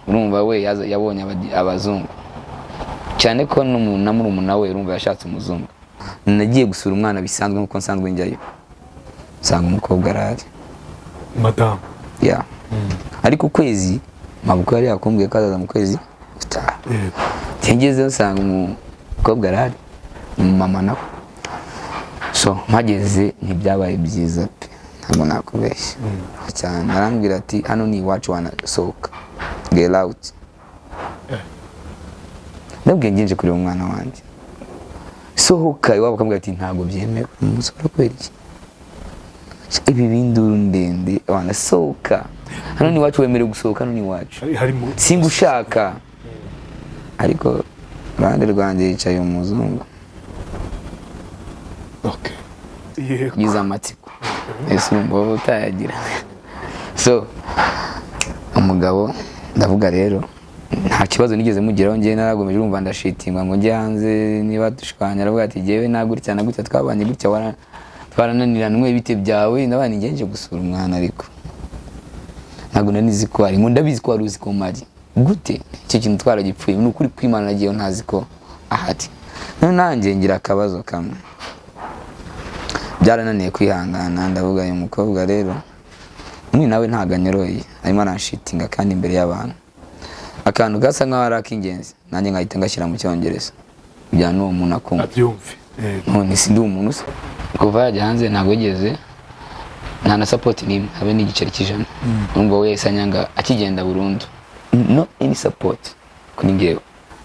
urumva we yabonye abazungu cyane ko na murumuna we urumva yashatse umuzungu. Nagiye gusura umwana bisanzwe nkuko nsanzwe njyayo, nsanga umukobwa arari madame ya ariko ukwezi mabuko yari yakumbwiye ko azaza mu kwezi gutaha. Ngeze nsanga umukobwa arari mama nawe, so mpageze ntibyabaye byiza pe, ntabwo nakubeshya cyane. Arambwira ati hano ni iwacu wanasohoka, get out. Nabwiye nginje kureba umwana wanjye, sohoka iwabo akambwira ati ntabwo byemewe. Umusore kweli ibi binduru ndende wanasohoka, hano ni iwacu wemerewe gusohoka, hano ni iwacu singushaka. Ariko ruhande rwanjye yicaye umuzungu yiza amatsiko, ese urumva utayagira. So umugabo ndavuga rero nta kibazo nigeze mugeraho, njye naragomeje urumva ndashitingwa ngo njye hanze niba dushwanya. Aravuga ati jewe nagutya nagutya twabanye gutya twarananiranwe bite byawe, ndabana ngenje gusura umwana ariko ntabwo nanizi ko ari, ngo ndabizi ko wari uzi ko mari gute icyo kintu twaragipfuye. Ni ukuri kwimana nagiye ntazi ko ahati. Nanjye ngira akabazo kamwe, byarananiye kwihangana. Ndavuga uyu mukobwa rero mwe nawe ntaganyoroye, arimo aranshitinga kandi imbere y'abantu, akantu gasa nkaho ari ak'ingenzi nanjye nkahita ngashyira mu cyongereza kugira n'uwo muntu akumva abyumve. none si ndi umuntu se kuva yajya hanze ntabwo yigeze nta na support nimwe habe n'igiceri cy'ijana. Urumva wese anyanga akigenda burundu, no any support kuri ngewe.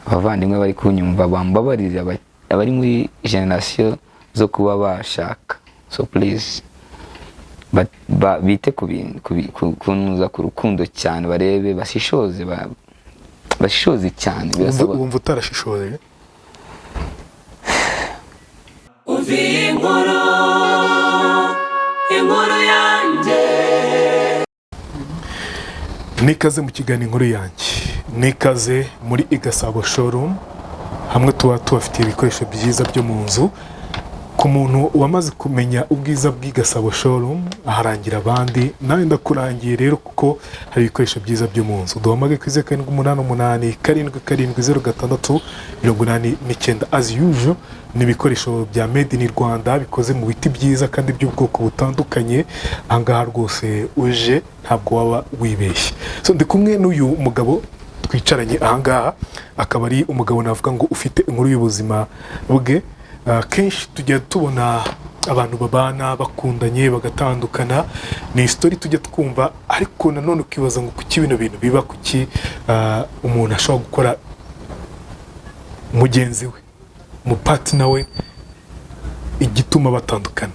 Abavandimwe bari kunyumva bambabarira abari muri generation zo kuba bashaka, so please bite kunuza ku rukundo cyane, barebe bashishoze bashishoze cyane. Birasaba wumva utarashishoze uvi inkuru yanjye. Nikaze mu kiganiro inkuru yanjye, nikaze muri Igasabo showroom, hamwe tuba tubafitiye ibikoresho byiza byo mu nzu. Ku muntu wamaze kumenya ubwiza bw'Igasabo showroom aharangira abandi, nawe ndakurangiye rero kuko hari ibikoresho byiza byo mu nzu. Duhamage ku 0788 770 689. As usual ni ibikoresho bya made in Rwanda bikoze mu biti byiza kandi by'ubwoko butandukanye. Ahangaha rwose uje ntabwo waba wibeshye. So ndi kumwe n'uyu mugabo twicaranye ahangaha, akaba ari umugabo navuga ngo ufite inkuru y'ubuzima bwe. Kenshi tujya tubona abantu babana bakundanye bagatandukana, ni story tujya twumva, ariko nanone ukibaza ngo kuki bino bintu biba, kuki umuntu ashobora gukora mugenzi we mu partner we igituma batandukana.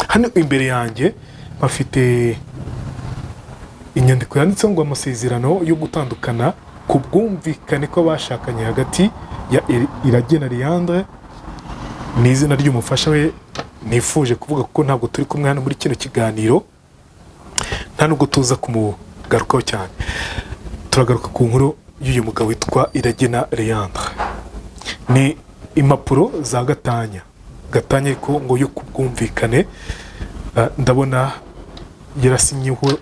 Hano imbere yanjye bafite inyandiko yanditseho ngo amasezerano yo gutandukana ku bwumvikane ko bashakanye hagati ya Iragena Leandre ni izina ry'umufasha we. Nifuje kuvuga kuko ntabwo turi kumwe hano muri kino kiganiro, nta nubwo tuza kumugarukaho cyane. Turagaruka ku nkuru y'uyu mugabo witwa Iragena Leandre. Ni impapuro za gatanya ariko ngo yo kubwumvikane. Ndabona yarasinyweho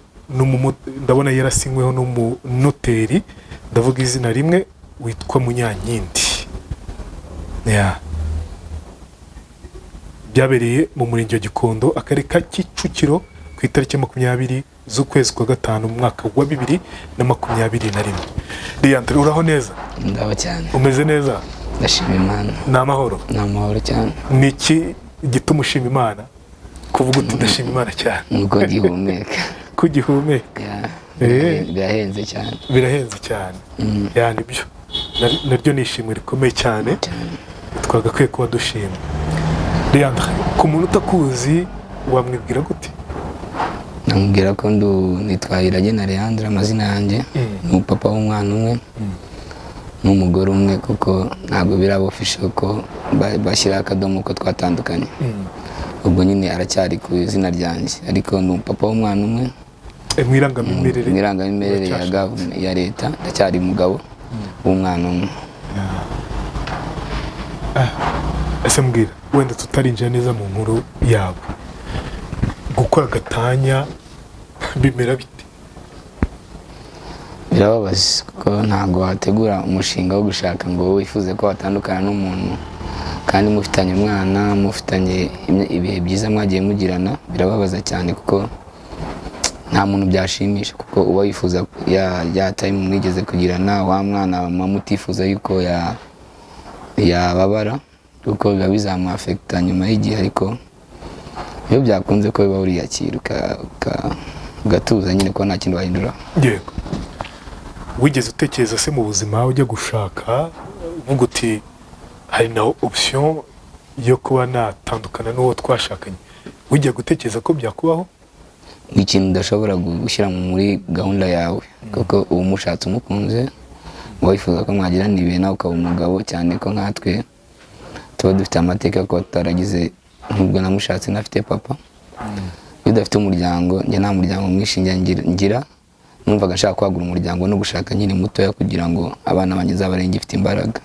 n'umunoteri, ndavuga izina rimwe, witwa Munyankindi. Byabereye mu murenge wa Gikondo, akarere ka Kicukiro, ku itariki 20 z'ukwezi kwa gatanu mu mwaka wa 2021. Leandre, uraho neza? Ndaho cyane. Umeze neza? Ndashima Imana. Ni amahoro? Ni amahoro cyane. Ni iki gituma ushima Imana kuvuga uti ndashima Imana cyane? Nuko gihumeka. Kugihumeka birahenze cyane. Birahenze cyane. Yani byo naryo nishimwe rikomeye cyane, twagakwiye kuba dushima. Leandre, ku muntu utakuzi wamwibwira gute? Namubwira ko nitwa Iragena Leandre, amazina yanjye ni papa w'umwana umwe n'umugore umwe, kuko ntabwo biraba official ko bashyira akadomo ko twatandukanye. Ubwo nyine aracyari ku izina ryanjye, ariko ni papa w'umwana umwe. Mwirangamimerere ya leta, ndacyari umugabo w'umwana umwe. Ese mbwira, wenda tutarinjira neza mu nkuru yabo, gukora gatanya bimera bite? birababaza kuko ntabwo wategura umushinga wo gushaka ngo wifuze ko watandukana n'umuntu kandi mufitanye umwana, mufitanye ibihe byiza mwagiye mugirana. Birababaza cyane kuko nta muntu byashimisha, kuko uba wifuza ya time mwigeze kugirana, wa mwana mama utifuza yuko yababara kuko biba bizamuafecta nyuma y'igihe. Ariko iyo byakunze ko biba uriyakira ugatuza nyine ko nta kintu wahindura. Yego. Wigeze utekereza se mu buzima ujya gushaka uvuga uti hari na option yo kuba natandukana n'uwo twashakanye? Wigeze gutekereza ko byakubaho? Ni ikintu udashobora gushyira muri gahunda yawe kuko uwo mushatse umukunze uba wifuza ko mwagirana ibihe nawe ukaba umugabo, cyane ko nkatwe tuba dufite amateka ko tutaragize. Nubwo namushatse nafite papa, iyo udafite umuryango, njye nta muryango mwinshi ngira, numvaga nshaka kwagura umuryango no gushaka nyine mutoya kugira ngo abana banjye nzabarenge ifite imbaraga.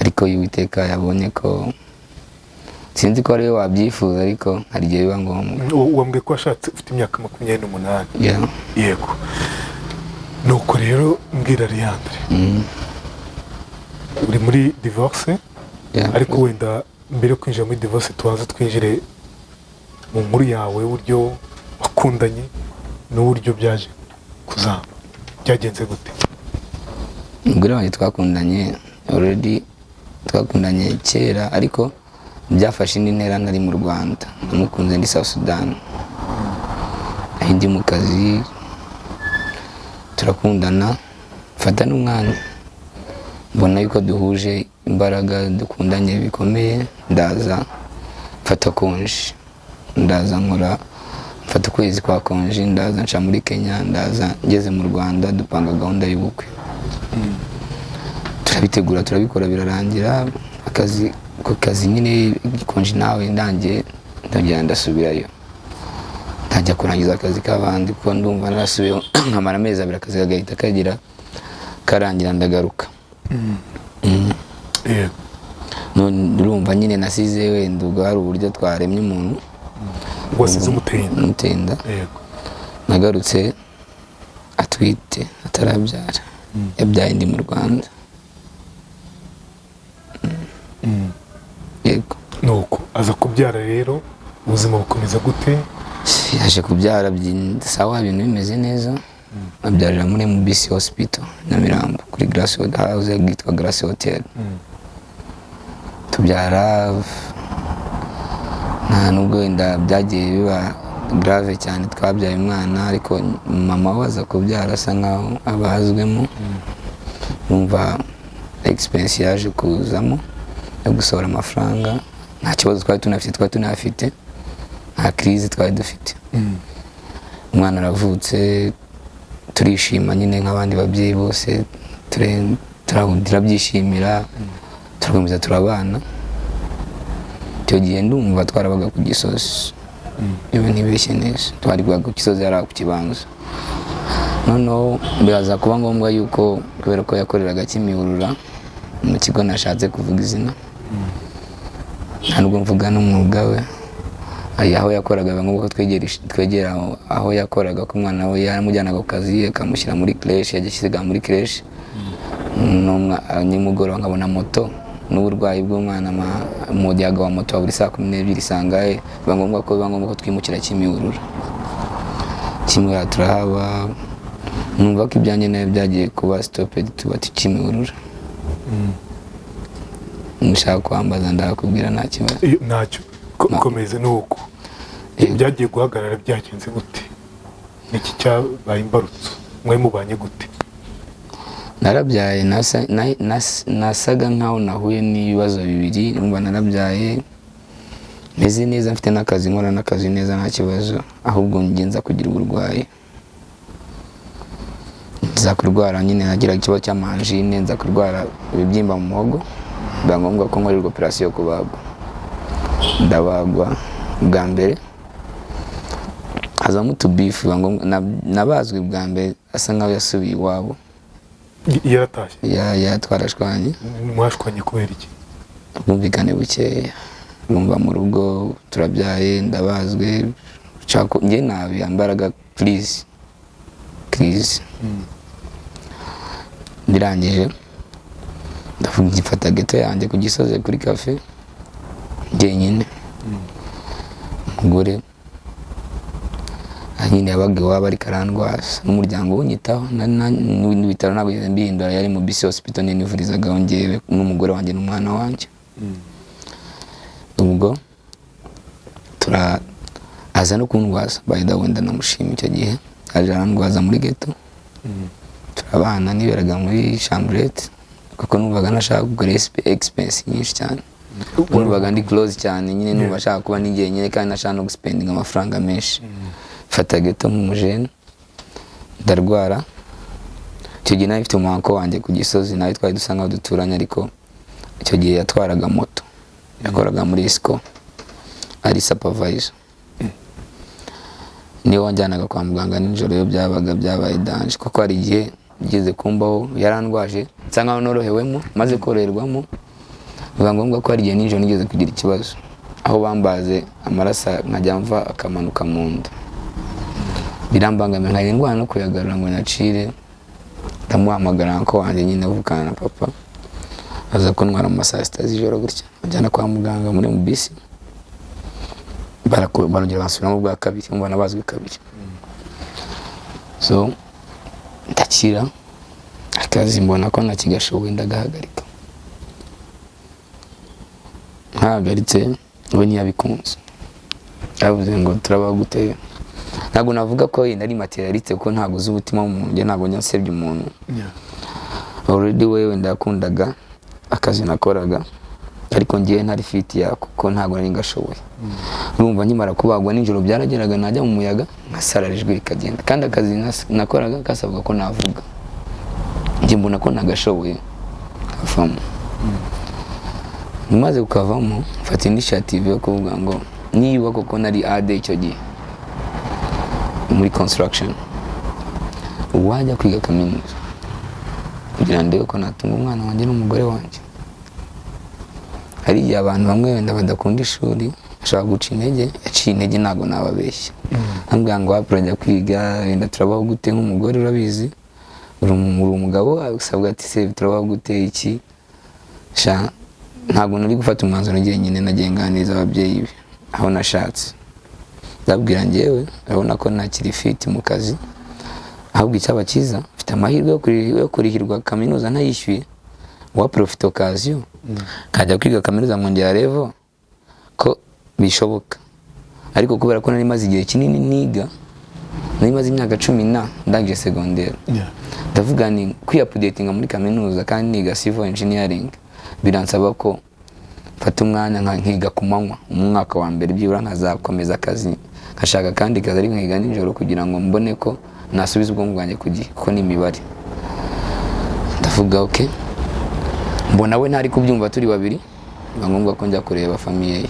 Ariko iyo Uwiteka yabonye ko sinzi ko ariwe wabyifuza, ariko hari igihe biba ngombwa. Wambwiye ko washatse ufite imyaka 28. Yego. Nuko rero mbwira Leandre, uri muri divorce, ariko wenda mbere yo kwinjira muri divorce tubanza twinjire mu nkuru yawe, uburyo wakundanye n'uburyo byaje kuzamba. Byagenze gute? Umugore wanjye twakundanye already, twakundanye kera, ariko byafashe indi ntera nari mu Rwanda. Namukunze ndi South Sudan, ndi mu kazi, turakundana, mfata n'umwana, mbona yuko duhuje imbaraga, dukundanye bikomeye. Ndaza mfata konji, ndaza nkora, mfata ukwezi kwa konji, ndaza nca muri Kenya, ndaza ngeze mu Rwanda, dupanga gahunda y'ubukwe. Turabitegura, turabikora, birarangira. Akazi nyine konji nawe ndangiye, ndongera ndasubirayo, ntajya kurangiza akazi k'abandi kuko ndumva narasubiye nkamara amezi 2 akazi kagahita kagira karangira, ndagaruka. None urumva nyine nasize wenda ubwo hari uburyo twaremye umuntu wasize umutenda. Nagarutse atwite, atarabyara, yabyaye ndi mu Rwanda. Yego. Nuko aza kubyara rero, ubuzima bukomeza gute? Yaje kubyara sawa, ibintu bimeze neza. Abyarira muri MBC Hospital Nyamirambo kuri Grace House yitwa Grace Hotel. Tubyara nta nubwo wenda byagiye biba grave cyane, twabyaye umwana, ariko mama waza kubyara asa nkaho abazwemo. Numva expense yaje kuzamo yo gusohora amafaranga. Nta kibazo twari tunafite, nta crise twari dufite. Umwana aravutse, turishima nyine nk'abandi babyeyi bose, turabyishimira, turakomeza turabana. Icyo gihe ndumva twarabaga ku Gisozi, ibi ntibeshye neza, twarigwaga ku Gisozi yari ku Kibanza. Noneho biraza kuba ngombwa yuko kubera ko yakoreraga Kimihurura mu kigo nashatse kuvuga izina, ntabwo mvuga n'umwuga we, aho yakoraga biba ngombwa ko twegera aho yakoraga, ko umwana we yaramujyanaga ku kazi akamushyira muri creche, yagishyiga muri creche. Nimugoroba nkabona moto n'uburwayi bw'umwana, umujyaga wa moto buri saa 12 sangaye, biba ngombwa ko twimukira Kimihurura. Kimihurura turahaba, numva ko ibyanjye nayo byagiye kuba stopped, tuba Kimihurura. Mushaka kwambaza ndakubwira nta kibazo. Ntacyo, komeza. Nuko byagiye guhagarara, byagenze gute? Niki cyabaye imbarutso? Mwe mubanye gute? Narabyaye, nasaga nkaho nahuye n'ibibazo bibiri. Numva narabyaye meze neza, mfite n'akazi, nkora n'akazi neza, nta kibazo. Ahubwo ngenza kugira uburwayi, nza kurwara nyine, nagira ikibazo cy'amanjine, nza kurwara ibibyimba mu muhogo. Biba ngombwa ko nkorerwa operation yo kubagwa. Ndabagwa bwa mbere, hazamo utubifu. Nabazwe bwa mbere asa nkaho yasubiye iwabo, yaratashye. Twarashwanye. Mwashwanye kubera iki? Ubwumvikane bukeya. Numva mu rugo turabyaye, ndabazwe, njye nabi imbaraga, please. birangije ndavuga ngifata geto yanjye ku Gisozi kuri cafe jyenyine. Umugore nyine yabaga iwabo ariko arandwaza n'umuryango unyitaho n'ibitaro ntabwo mbihindura, yari mu BC hospital nivurizagaho njyewe n'umugore wanjye n'umwana wanjye. Ubwo aza no kundwaza by the way ndanamushima icyo gihe aje arandwaza muri geto. Turabana niberaga muri chambrette kuko numvaga nashaka kugura expense nyinshi cyane, numvaga ndi close cyane nyine, numva ashaka kuba ninjye nyine kandi nashaka no guspendinga amafaranga menshi. Fata geto nk'umujene ndarwara. Icyo gihe nari mfite umuhanko wanjye ku Gisozi, nawe twari dusa nkaho duturanye, ariko icyo gihe yatwaraga moto, yakoraga muri Isco ari supervisor. Niwe wanjyanaga kwa muganga nijoro iyo byabaye danje, kuko hari igihe bigeze kumbaho yarandwaje nsa nkaho norohewemo maze koroherwamo, biba ngombwa ko hari igihe nijoro nigeze kugira ikibazo aho bambaze amaraso nkajya mva akamanuka mu nda. Birambangamira nkajya ndwana no kuyagarura ngo nacire. Ndamuhamagara ko wanjye nyine avukana na papa, aza kuntwara mu masaa 6 z'ijoro gutya ajyana kwa muganga muri MBC. Barongera bansubiramo bwa kabiri, mbona bazwi kabiri. So ndakira akazi, mbona ko nakigashoboye ndagahagarika. Nkahagaritse we ntiyabikunze, yavuze ngo turabaguteye. Ntabwo navuga ko nari materialiste kuko ntabwo uzi umutima w'umuntu, njye ntabwo nyasebye umuntu. Already wewe ndakundaga akazi nakoraga, ariko ngiye ntari fit ya kuko ntabwo nari ngashoboye. Urumva nkimara kubagwa nijoro byarageraga najya mu muyaga nkasararijwe ikagenda, kandi akazi nakoraga kasabwa ko navuga. Njye mbona ko nagashoboye kavamo. Maze kukavamo mfata initiative yo kuvuga ngo niba koko nari AD icyo gihe muri construction, wajya kwiga kaminuza kugira ndebe ko natunga umwana wanjye n'umugore wanjye. Hari igihe abantu bamwe wenda badakunda ishuri ashaka guca intege, yaciye intege ntabwo nababeshya. Ambwira ngo wapurajya kwiga wenda turabaho gute nk'umugore, urabizi uri umugabo usabwa ati se turabaho gute iki sha. Ntabwo nari gufata umwanzuro njyenyine, nagiye nganiriza ababyeyi be aho nashatse. Ndabwira njyewe urabona ko ntakiri fit mu kazi, ahubwo icyaba cyiza mfite amahirwe yo kurihirwa kaminuza ntayishyuye, wa profite occasion kajya kwiga kaminuza mwongera level ko bishoboka. Ariko kubera ko nari maze igihe kinini niga, nari maze imyaka 10 ndangije secondaire, ndavuga ni kwiupdatinga muri kaminuza kandi niga civil engineering biransaba ko mfata umwanya nkiga ku manywa umwaka wa mbere byibura nkazakomeza akazi, nkashaka kandi kazi ari nkiga nijoro kugira ngo mbone ko nasubiza ubwonko bwanjye ku gihe kuko ni imibare. Ndavuga okay, mbona we ntari kubyumva turi babiri, biba ngombwa ko njya kureba famiye ye.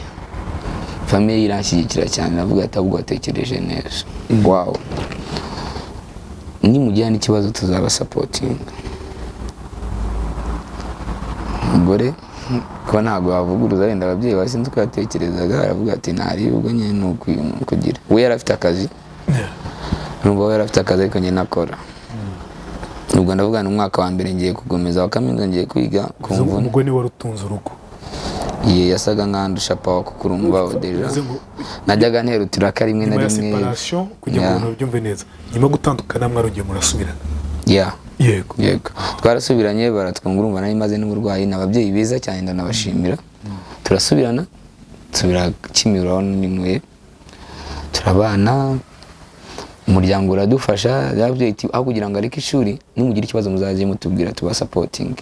Famiye iranshyigikira cyane, navuga ati ahubwo watekereje neza. Wow, ni mugiye n'ikibazo tuzaba supporting. Umugore ko ntabwo wavuguruza wenda ababyeyi basinze ko yatekerezaga, aravuga ati ntari ubwo nyine nukugira. We yarafite akazi, nubwo yarafite akazi ariko nyine nakora. Ubwo ndavuga ni umwaka wa mbere ngiye kugomeza wa kaminuza, ngiye kwiga kumva. Ubwo ni warutunze urugo? Yasaga nkandusha pawa kuko urumva deja najyaga nterutira ka rimwe na rimwe. Separation kugira ngo byumve neza, nyuma gutandukana mwarongeye murasubirana? Yego. Twarasubiranye baratwunga, urumva nari maze n'uburwayi, n'ababyeyi beza cyane ndanabashimira. Turasubirana, tusubira Kimihurura n'imwe, turabana, umuryango uradufasha. Yababyeyi aho kugira ngo areke ishuri, nimugira ikibazo muzaje mutubwira tuba supporting.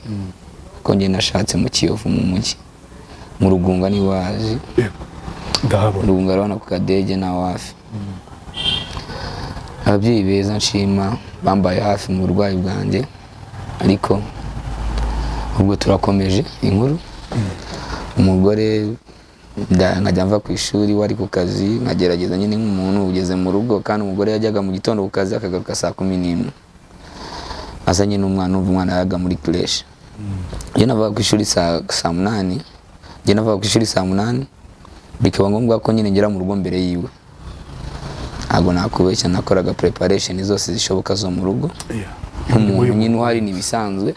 Ko njye nashatse mu Kiyovu mu mujyi, mu Rugunga ni wazi. Ndahabona Rugunga rwana ku Kadege na wafi. Ababyeyi beza nshima bambaye hafi mu burwayi bwanjye, ariko ubwo turakomeje inkuru. Umugore nkajya mva ku ishuri wari ku kazi, nkagerageza nyine nk'umuntu ugeze mu rugo, kandi umugore yajyaga mu gitondo ku kazi akagaruka saa 11 azanye n'umwana, umwana yaga muri creche. Njye navaga ku ishuri saa 8, bikaba ngombwa ko nyine ngera mu rugo mbere yiwe. Ntabwo nakubeshya, nakoraga preparation zose zishoboka zo mu rugo nk'umuntu nyine uhari nibisanzwe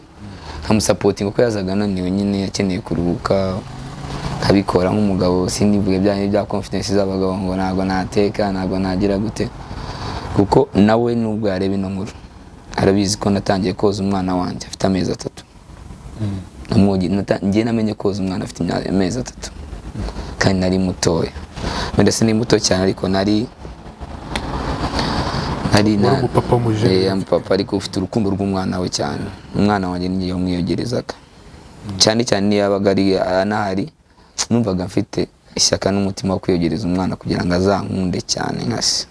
nkamusapotinga kuko yazaga ananiwe nyine akeneye kuruhuka kabikora nk'umugabo sinivuge bya confidence z'abagabo ngo ntago nateka ntago nagira gute kuko nawe nubwo yareba ino nkuru arabizi ko natangiye koza umwana wanjye afite amezi 3 njye namenye koza umwana afite amezi 3 kandi nari mutoya wenda si ni muto cyane ariko nari papa ariko ufite urukundo rw'umwana we cyane umwana wanjye niyo yamwiyogerezaga cyane cyane niyo yabaga ari anahari numvaga mfite ishyaka n'umutima wo kwiyogereza umwana kugira ngo azankunde cyane nkase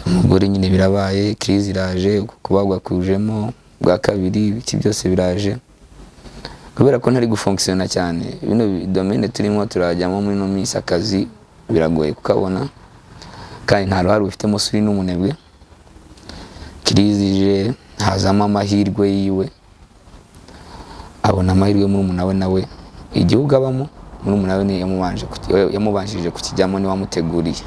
umugore nyine birabaye crise iraje kubagwa kujemo bwa kabiri iki byose biraje kubera ko ntari gufunctiona cyane bino domaine turimo turajyamo muri no minsi akazi biragoye kukabona kandi nta ruhare ufitemo suri n'umunebwe crise ije hazamo amahirwe yiwe abona amahirwe muri umunawe nawe igihugu abamo muri umunawe ni yamubanjije kukijyamo ni wamuteguriye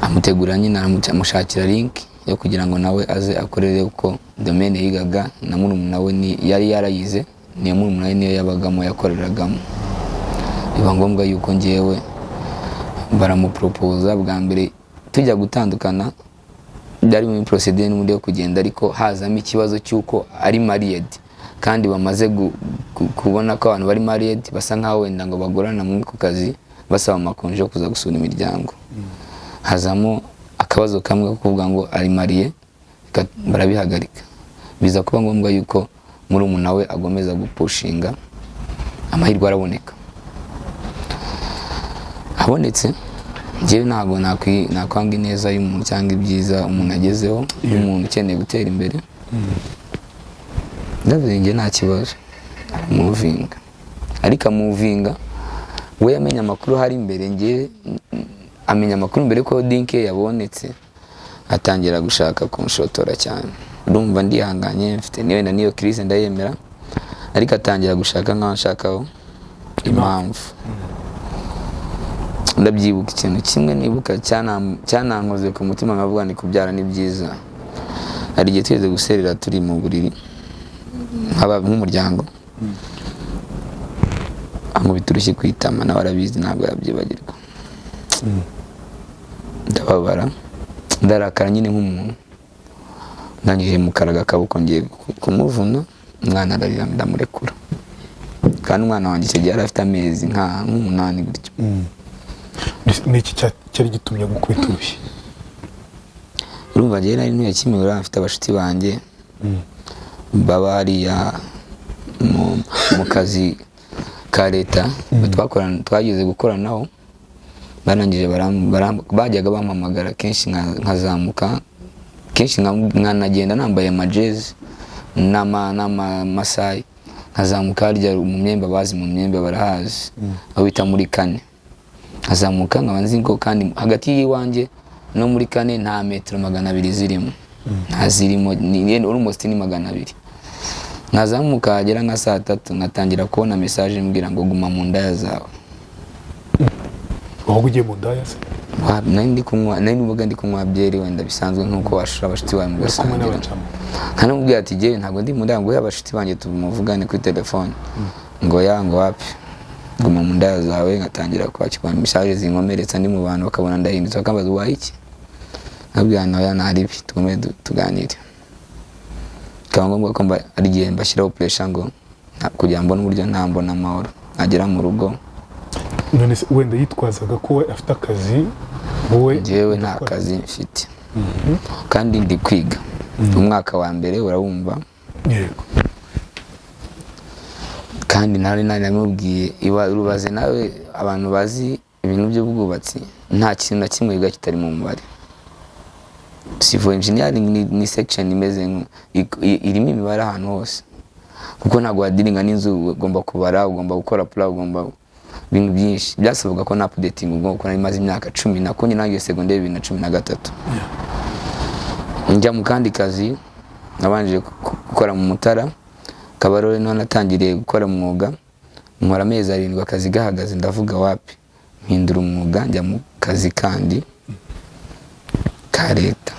amutegura nyine amushakira link yo kugira ngo nawe aze akorere uko domaine yigaga na muri umunawe ni yari yarayize niyo muri umunawe niyo yabagamo yakoreragamo biba ngombwa yuko ngewe baramupropoza bwa mbere tujya gutandukana byari muri procedure n'undi yo kugenda ariko hazamo ikibazo cyuko ari married kandi bamaze kubona ko abantu bari married basa nkaho wenda ngo bagorana muri ku kazi basaba amakonje yo kuza gusura imiryango hazamo akabazo kamwe ko kuvuga ngo ari mariye barabihagarika biza kuba ngombwa yuko muri umunawe agomeza gupushinga amahirwe araboneka abonetse njyewe ntabwo nakwanga ineza y'umuntu cyangwa ibyiza umuntu agezeho y'umuntu ukeneye gutera imbere ndavuze nta kibazo muvinga ariko amuvinga we yamenye amakuru hari imbere njye amenya amakuru mbere ko dinke yabonetse atangira gushaka kumushotora cyane urumva ndihanganye mfite niwe na niyo crise ndayemera ariko atangira gushaka nkaho nshakaho impamvu ndabyibuka ikintu kimwe nibuka cyanankoze ku mutima nkavuga ni kubyara ni byiza hari igihe tweze guserera turi mu buriri nk'umuryango amubita urushyi kwitama nawe arabizi ntabwo yabyibagirwa ndababara ndarakara nyine nk'umuntu ndangije mukaraga akaboko ngiye kumuvuna umwana ararira ndamurekura kandi umwana wanjye icyo gihe yari afite amezi nk'umunani gutyo niki cyari gitumye gukubita urushyi urumva njyewe nari ntuye Kimihurura mfite abashuti banjye baba hariya mu kazi ka leta twagize gukoranaho barangije bajyaga bampamagara kenshi nkazamuka kenshi nkanagenda nambaye amajezi n'amasayi nkazamuka harya mu myembe bazi mu myembe barahazi aho bita muri kane nkazamuka nkaba nzi ngo kandi hagati y'iwanjye no muri kane nta metero 200 zirimo nta zirimo ni almost ni 200 nkazamuka hagera nka saa 3 ngatangira kubona message mbwira ngo guma mu ndaya zawe aho ugiye mu ndaya se nandi kunywa byeri wenda bisanzwe nkuko washura abashiti bawe mu gasangira hano mbwira ati je ntago ndi mu ndaya ngo abashiti banjye tumuvugane kuri telefone ngo yango wapi guma mu ndaya zawe ngatangira kwakirwa message zinkomeretsa ndi mu bantu bakabona ndahindutse bakambaza uwaye iki nabwira nawe nari tugume tuganire kaba ngombwa ko ari gihe mbashyiraho pressure ngo kugira mbone uburyo ntambona amahoro agera mu rugo none wenda yitwazaga ko afite akazi wowe jewe nta kazi mfite kandi ndi kwiga umwaka wa mbere urabumva yego kandi nari namubwiye urubaze nawe abantu bazi ibintu by'ubwubatsi nta kintu na kimwe yiga kitari mu mubare civil engineering ni section imeze irimo imibare ahantu hose kuko ntabwo wadiringa n'inzu ugomba kubara ugomba gukora plan ugomba ibintu byinshi byasabaga ko na updating ubwo ko nari maze imyaka 10 nakonye nangiye secondaire 2013 njya mu kandi kazi nabanje gukora mu Mutara Kabarore none natangiriye gukora umwuga nkora amezi 7 akazi gahagaze ndavuga wapi mpindura umwuga njya mu kazi kandi ka leta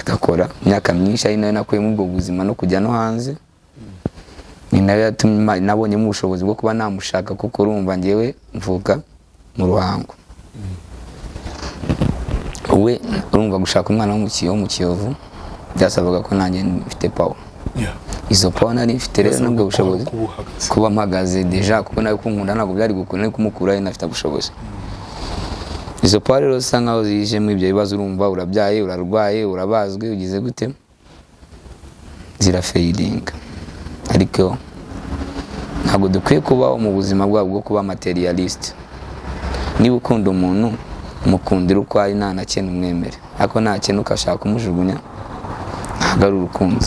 agakora imyaka myinshi, ari nayo nakuyemo ubwo buzima no kujya no hanze. Ni nayo yatumye nabonyemo ubushobozi bwo kuba namushaka, kuko urumva ngewe mvuka mu Ruhango. We urumva gushaka umwana wo mu Kiyovu byasabaga ko nanjye mfite power. Izo power nari mfite rero nubwo bushobozi kuba mpagaze deja, kuko nawe kunkunda ntabwo byari gukunda, ariko kumukura nafite ubushobozi. Izo power rero usa nkaho zije mu ibyo bibazo, urumva urabyaye, urarwaye, urabazwe, ugize gute, zirafailinga. Ariko ntabwo dukwiye kubaho mu buzima bwabo bwo kuba materialist. Niba ukunda umuntu mukundira uko ari, nta nakene umwemere, ariko nta kintu ukashaka kumujugunya, ntabwo ari urukundo.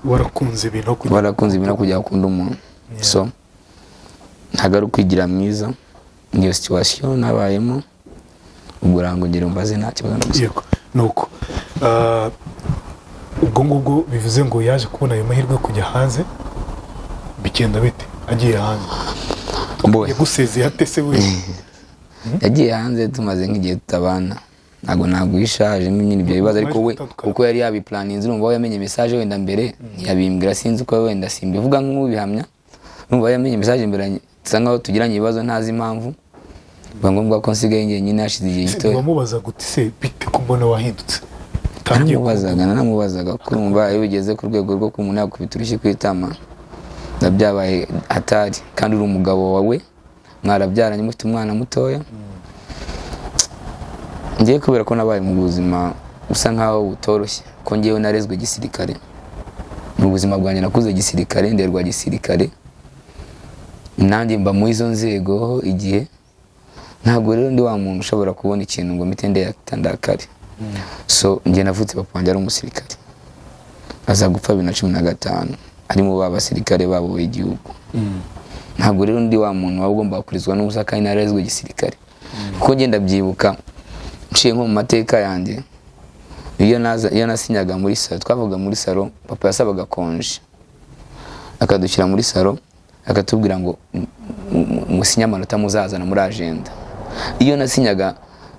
Warakunze ibintu kujya gukunda umuntu. So ntabwo ari ukwigira mwiza. Niyo situation nabayemo, ubwo urangongera umbaze nta kibazo. Yego nuko ubwo ngubwo bivuze ngo yaje kubona ayo mahirwe yo kujya hanze, bigenda bite agiye hanze? Yagusezeye ate se we? Yagiye hanze tumaze nk'igihe tutabana, ntabwo nagwishaje nyine ibyo bibazo, ariko we kuko yari yabiplaninze, urumva yamenye message wenda mbere yabimbwira, sinzi uko wenda simbivuga nk'ubihamya, urumva yamenye message mbere nsangaho tugiranye ibibazo ntazi impamvu, biba ngombwa ko nsigaye nyine hashize igihe gito. Wamubaza gute se bite ko mbona wahindutse? Nanamubazaga kurumva iyo bigeze ku rwego rwo kumuntu yakubita urushyi kwitama, ndabyabaye atari, kandi uri umugabo wawe mwarabyaranye mufite umwana mutoya. Ngiye kubera ko nabaye mu buzima usa nkaho butoroshye, ko ngewe narezwe gisirikare, mu buzima bwanjye nakuze gisirikare, nderwa gisirikare, nanjye mba mu izo nzego igihe. Ntabwo rero ndi wa muntu ushobora kubona ikintu ngo mitende yatandakare. So ngiye navutse papa wanjye ari umusirikare, aza gupfa 2015, ari mu basirikare babo b'igihugu. Ntabwo rero ndi wa muntu waba ugomba kurizwa n'ubusa, kandi narezwe gisirikare. Kuko ngenda byibuka nciye nko mu mateka yanjye, iyo nasinyaga muri salo, twavuga muri salo, papa yasabaga konje, akadushyira muri salo, akatubwira ngo musinya amanota muzazana muri agenda. Iyo nasinyaga,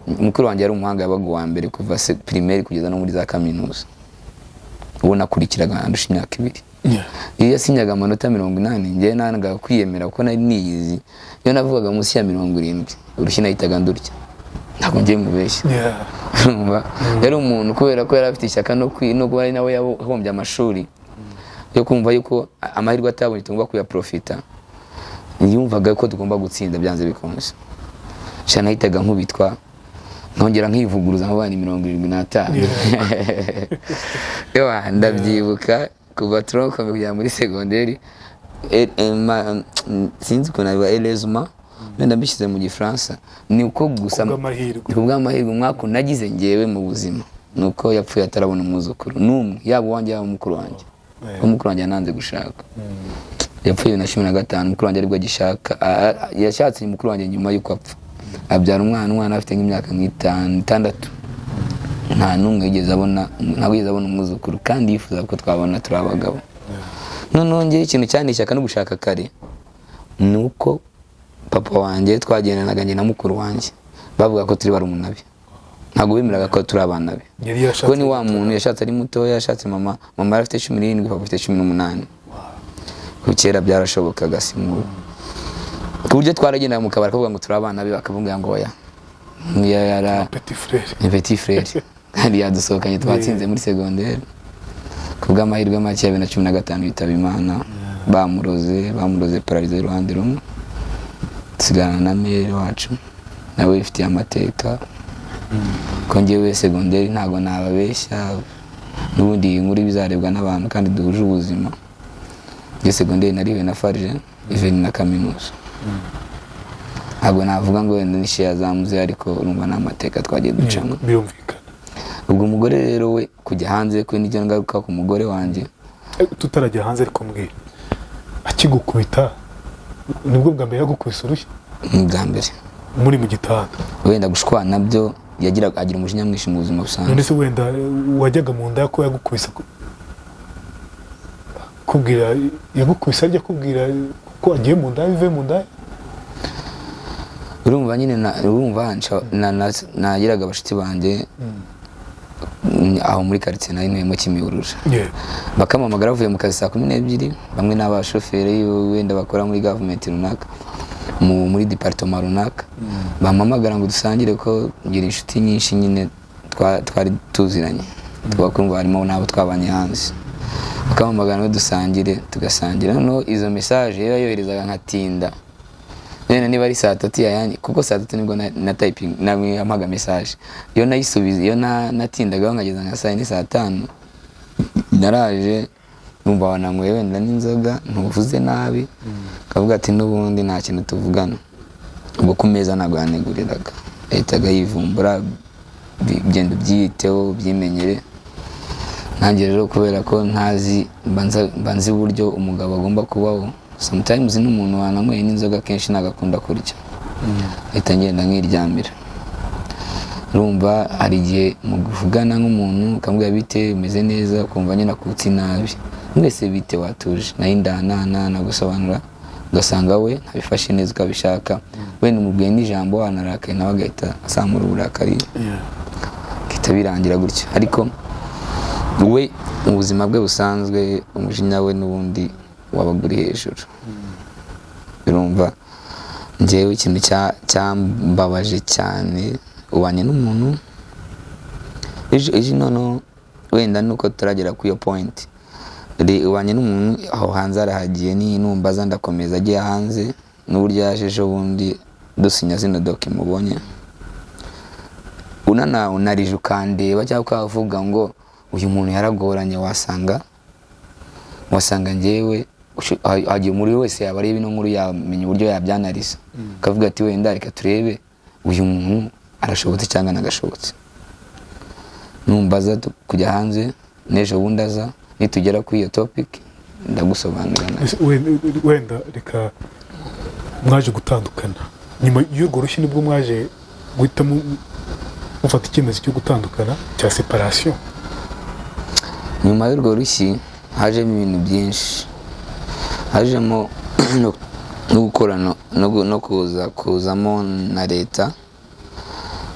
mukuru wanjye yari umuhanga, yabaga uwa mbere kuva primaire kugeza no muri za kaminuza, ubu nakurikiraga andusha imyaka 2. Iyo yasinyaga amanota 80, njye nanaga kwiyemera kuko nari niyizi. Iyo navugaga munsi ya 70, urushyi nahitaga ndurya, ntabwo ngiye mubeshya. Yari umuntu kubera ko yari afite ishyaka no kuba ari nawe yahombye amashuri, yo kumva yuko amahirwe atabonye tugomba kuyaprofita. Yumvaga ko tugomba gutsinda byanze bikomeza. Cyane nahitaga nkubitwa, nkongera nkivuguruza mu bana 75. Ewa ndabyibuka kuva tronkomeye kujya muri secondaire, sinzi ko nabiba elezuma, wenda mbishyize mu Gifaransa, ni uko gusa kubw'amahirwe umwaka nagize ngewe mu buzima, nuko yapfuye atarabona umwuzukuru n'umwe, yaba uwanjye yaba umukuru wanjye. Umukuru wanjye yananze gushaka, yapfuye 2015, umukuru wanjye aribwo agishaka. Yashatse umukuru wanjye nyuma y'uko apfa, abyara umwana afite nk'imyaka 5-6. Nta numwe yigeze abona, ntabwo yigeze abona umwuzukuru, kandi yifuza ko twabona turi abagabo. Noneho ngiye ikintu cyane ishyaka no gushaka kare, nuko papa wanjye twagendanaga njye na mukuru wanjye, bavuga ko turi barumuna be, ntabwo bemeraga ko turi abana be. Kuko ni wa muntu yashatse ari mutoya, yashatse mama yari afite 17, papa afite 18. Kera byarashobokaga simu, ku buryo twaragendaga mu kabari akavuga ngo turi abana be, bakavuga ngo oya, yara petit frère. Kandi yadusohokanye twatsinze muri secondaire, kubw'amahirwe make ya 2015 bitaba Imana, bamuroze paralize iruhande rumwe, tusigana na mere wacu nawe ifitiye amateka. Ko ngewe secondaire ntabwo nababeshya, n'ubundi inkuru bizarebwa n'abantu kandi duhuje ubuzima. Nge secondaire nariwe na farije even na kaminuza. Ntabwo navuga ngo wenda nishe yazamuze, ariko urumva n'amateka twagiye ducamo. Birumvikana. Ubwo umugore rero we kujya hanze, ko n'ijya ngaruka ku mugore wanjye. Tutarajya hanze ariko mbwira, akigukubita nibwo bwa mbere yagukubise urushyi? Bwa mbere muri mu gitanda. Wenda gushwana nabyo agira umujinya mwinshi mu buzima busanzwe. None se wenda wajyaga mu nda ko yagukubise, kubwira yagukubise ajya kubwira ko agiye mu nda, bive mu nda? Urumva nyine urumva nagiraga abashitsi banjye aho muri quartier nari ntuyemo Kimihurura Yeah. bakamamagara bavuye mu kazi saa 12 bamwe n'abashoferi wenda bakora muri government runaka muri departement runaka bamamagara ngo dusangire ko ngira inshuti nyinshi nyine twari tuziranye twakumva harimo nabo twabanye hanze bakamamagara ngo dusangire tugasangira no izo message yoherezaga nkatinda nene niba ari saa 3 yanjye kuko saa 3 nibwo na typing namwe amaga message iyo nayisubiza iyo natindaga ngageza nka saa 4 saa 5 naraje numva wanamwe wenda n'inzoga ntuvuze nabi kavuga ati n'ubundi nta kintu tuvugana ubwo kumeza ntabwo yaneguriraga ahitaga yivumbura bigenda byiteho byimenyere nanjye rero kubera ko ntazi banzi uburyo umugabo agomba kubaho sometimes n'umuntu wanamwe n'inzoga kenshi nagakunda kurya ahita ngenda nkiryamira urumva hari igihe mu kuvugana nk'umuntu ukamubwira bite umeze neza ukumva nyine akutse nabi mwese bite watuje nayo indana nagusobanura ugasanga we ntabifashe neza ukabishaka wenda umubwiye n'ijambo wanarakaye nawe agahita asamura uburakari gihita birangira gutyo ariko we mu buzima bwe busanzwe umujinya we n'ubundi wabaguri hejuru urumva njyewe ikintu cyambabaje cyane ubanye n'umuntu ejo nono wenda nuko turagera ku iyo point ubanye n'umuntu aho hanze arahagiye numbaza ndakomeza agiye hanze n'uburyo yaje ejo bundi dusinya zino doki mubonye unarije ukandeba cyangwa ukavuga ngo uyu muntu yaragoranye wasanga njyewe hagiye muri wese yaba areba ino nkuru yamenya uburyo yabyanariza akavuga ati wenda reka turebe uyu muntu arashobotse cyangwa nagashobotse numbaza kujya hanze n'ejo bundi aza nitugera kuri iyo topic ndagusobanurira wenda reka mwaje gutandukana nyuma y'urwo rushyi nibwo mwaje guhita mufata icyemezo cyo gutandukana cya separation nyuma y'urwo rushyi hajemo ibintu byinshi hajemo no gukorana no kuzamo na leta